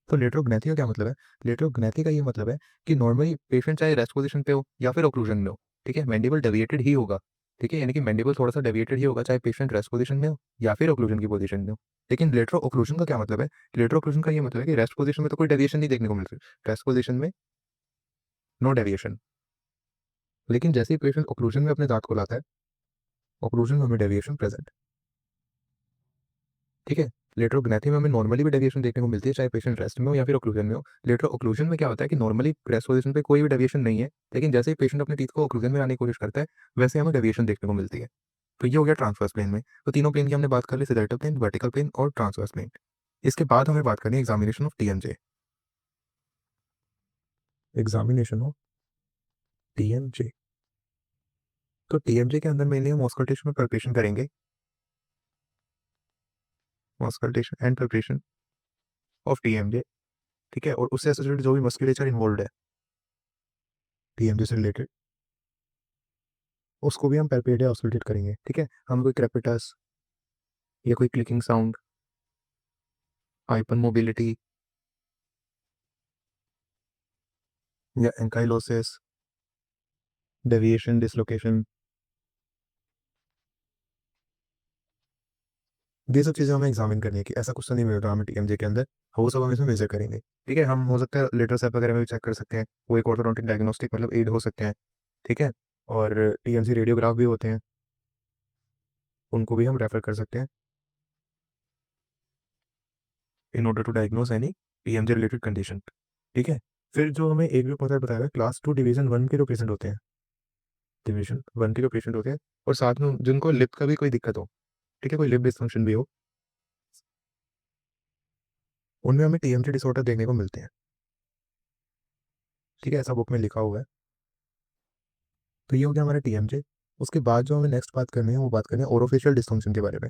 तो लेटरोग्नेथी का क्या मतलब है? लेटरोग्नेथी का ये मतलब है कि नॉर्मली पेशेंट चाहे रेस्ट पोजीशन पे हो या फिर ओक्लूजन में हो, ठीक है, मैंडिबल डेविएटेड ही होगा। ठीक है, यानी कि मैंडिबल थोड़ा सा डेविएटेड ही होगा चाहे पेशेंट रेस्ट पोजीशन में हो या फिर ओक्लूजन की पोजीशन में हो। लेकिन लेटरो ओक्लूजन का क्या मतलब है? लेटरो ओक्लूजन का ये मतलब है कि रेस्ट पोजीशन में तो कोई डेविएशन नहीं देखने को मिल रही, रेस्ट पोजीशन में नो डेविएशन, लेकिन जैसे ही पेशेंट ओक्लूजन में अपने दांत को लाता है, ओक्लूजन में हमें डेविएशन प्रेजेंट। ठीक है, लेटरोग्नेथी में हमें नॉर्मली भी डेविएशन देखने को मिलती है चाहे पेशेंट रेस्ट में हो या फिर ओक्लूजन में हो। लेटरो ओक्लूजन में क्या होता है कि नॉर्मली रेस्ट पोजीशन पे कोई भी डेविएशन नहीं है, लेकिन जैसे ही पेशेंट अपने टीथ को ओक्लूजन में लाने की कोशिश करता है वैसे हमें डेविएशन देखने को मिलती है। तो ये हो गया ट्रांसवर्स प्लेन में। तो तीनों प्लेन की हमने बात कर ली, सिलेक्टिव प्लेन, वर्टिकल प्लेन और ट्रांसवर्स प्लेन। इसके बाद हमें बात करनी है examination of TMJ. Examination of TMJ. तो टीएमजे के अंदर मेनली हम ऑस्कल्टेशन और पल्पेशन करेंगे, auscultation and palpation of TMJ. ठीक है, और उससे एसोसिएटेड जो भी मस्कुलेचर इन्वॉल्व है टीएमजे से रिलेटेड उसको भी हम पैल्पेट या ऑस्कल्टेट करेंगे। ठीक है, हम कोई क्रेपिटस या कोई क्लिकिंग साउंड, हाइपर मोबिलिटी या एंकाइलोसिस, डेविएशन, डिसलोकेशन, ये सब चीज़ें हमें एग्जामिन करनी है कि ऐसा कुछ तो नहीं मिल रहा हमें टीएमजे के अंदर, वो सब हम इसमें मेजर करेंगे। ठीक है, हम हो सकता है लेटर सेप वगैरह में भी चेक कर सकते हैं, वो एक ऑर्थोडोंटिक डायग्नोस्टिक मतलब एड हो सकते हैं। ठीक है, और टीएमजी रेडियोग्राफ भी होते हैं, उनको भी हम रेफर कर सकते हैं in order to diagnose any TMJ related condition. ठीक है, फिर जो हमें एक जो पता बताया क्लास 2 डिवीजन 1 के जो पेशेंट होते हैं, डिवीजन 1 के जो पेशेंट होते हैं और साथ में जिनको लिप का भी कोई दिक्कत हो, ठीक है, कोई लिप डिसफंक्शन भी हो, उनमें हमें टीएमजे डिसऑर्डर देखने को मिलते हैं। ठीक है, ऐसा बुक में लिखा हुआ है। तो ये हो गया हमारा टीएमजे। उसके बाद जो हमें नेक्स्ट बात करनी है वो बात करनी है ओरोफेशियल डिस्फंक्शन के बारे में।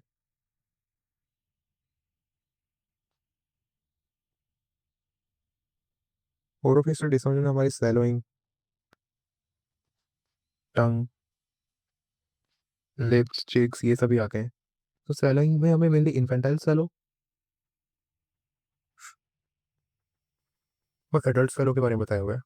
ओरोफेशियल डिस्फंक्शन में हमारी swallowing, टंग, लिप्स, चीक्स ये सभी आते हैं। तो swallowing में हमें मेनली इन्फेंटाइल swallow और एडल्ट swallow के बारे में बताया हुआ है,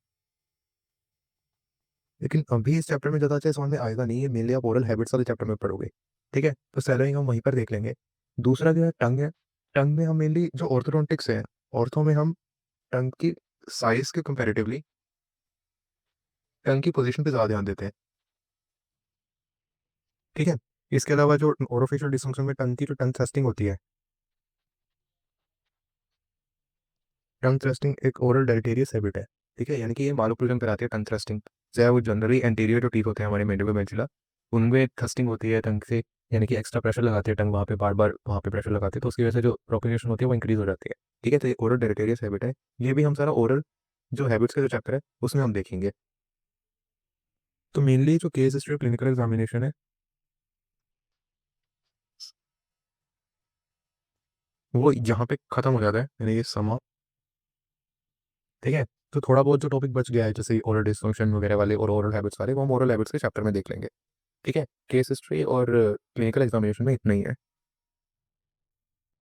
लेकिन अभी इस चैप्टर में ज़्यादा अच्छा समझ में आएगा नहीं, है मेनली आप ओरल हैबिट्स वाले चैप्टर में पढ़ोगे। ठीक है, तो swallowing हम वहीं पर देख लेंगे। दूसरा जो है टंग है। टंग में हम मेनली जो ऑर्थोडोंटिक्स है, ऑर्थो में हम टंग की साइज के कंपेरेटिवली टंग की पोजीशन पे ज़्यादा ध्यान देते हैं। ठीक है, इसके अलावा जो ओरोफेशियल डिस्फंक्शन में टंग की जो टंग थ्रस्टिंग होती है, टंग थ्रस्टिंग एक ओरल डेलेटेरियस हैबिट है। ठीक है, यानी कि ये मालोक्लूजन कराती है टंग थ्रस्टिंग, चाहे वो जनरली एंटीरियर जो टीथ होते हैं हमारे मैंडिबल मैक्सिला उनमें थ्रस्टिंग होती है टंग से, यानी कि एक्स्ट्रा प्रेशर लगाते हैं टंग वहाँ पे, बार बार वहाँ पे प्रेशर लगाते हैं, तो उसकी वजह से जो प्रोपेगेशन होती है वो इंक्रीज हो जाती है। ठीक है, तो ये ओरल डेलेटेरियस हैबिट है। ये भी हम सारा ओरल जो हैबिट्स का जो चैप्टर है उसमें हम देखेंगे। तो मेनली जो केस हिस्ट्री क्लिनिकल एग्जामिनेशन है वो यहाँ पे खत्म हो जाता है, यानी ये समा। ठीक है, तो थोड़ा बहुत जो टॉपिक बच गया है जैसे ओरल डिस्फंक्शन वगैरह वाले और ओरल हैबिट्स वाले वो हम ओरल हैबिट्स के चैप्टर में देख लेंगे। ठीक है, केस हिस्ट्री और क्लिनिकल एग्जामिनेशन में इतना ही है।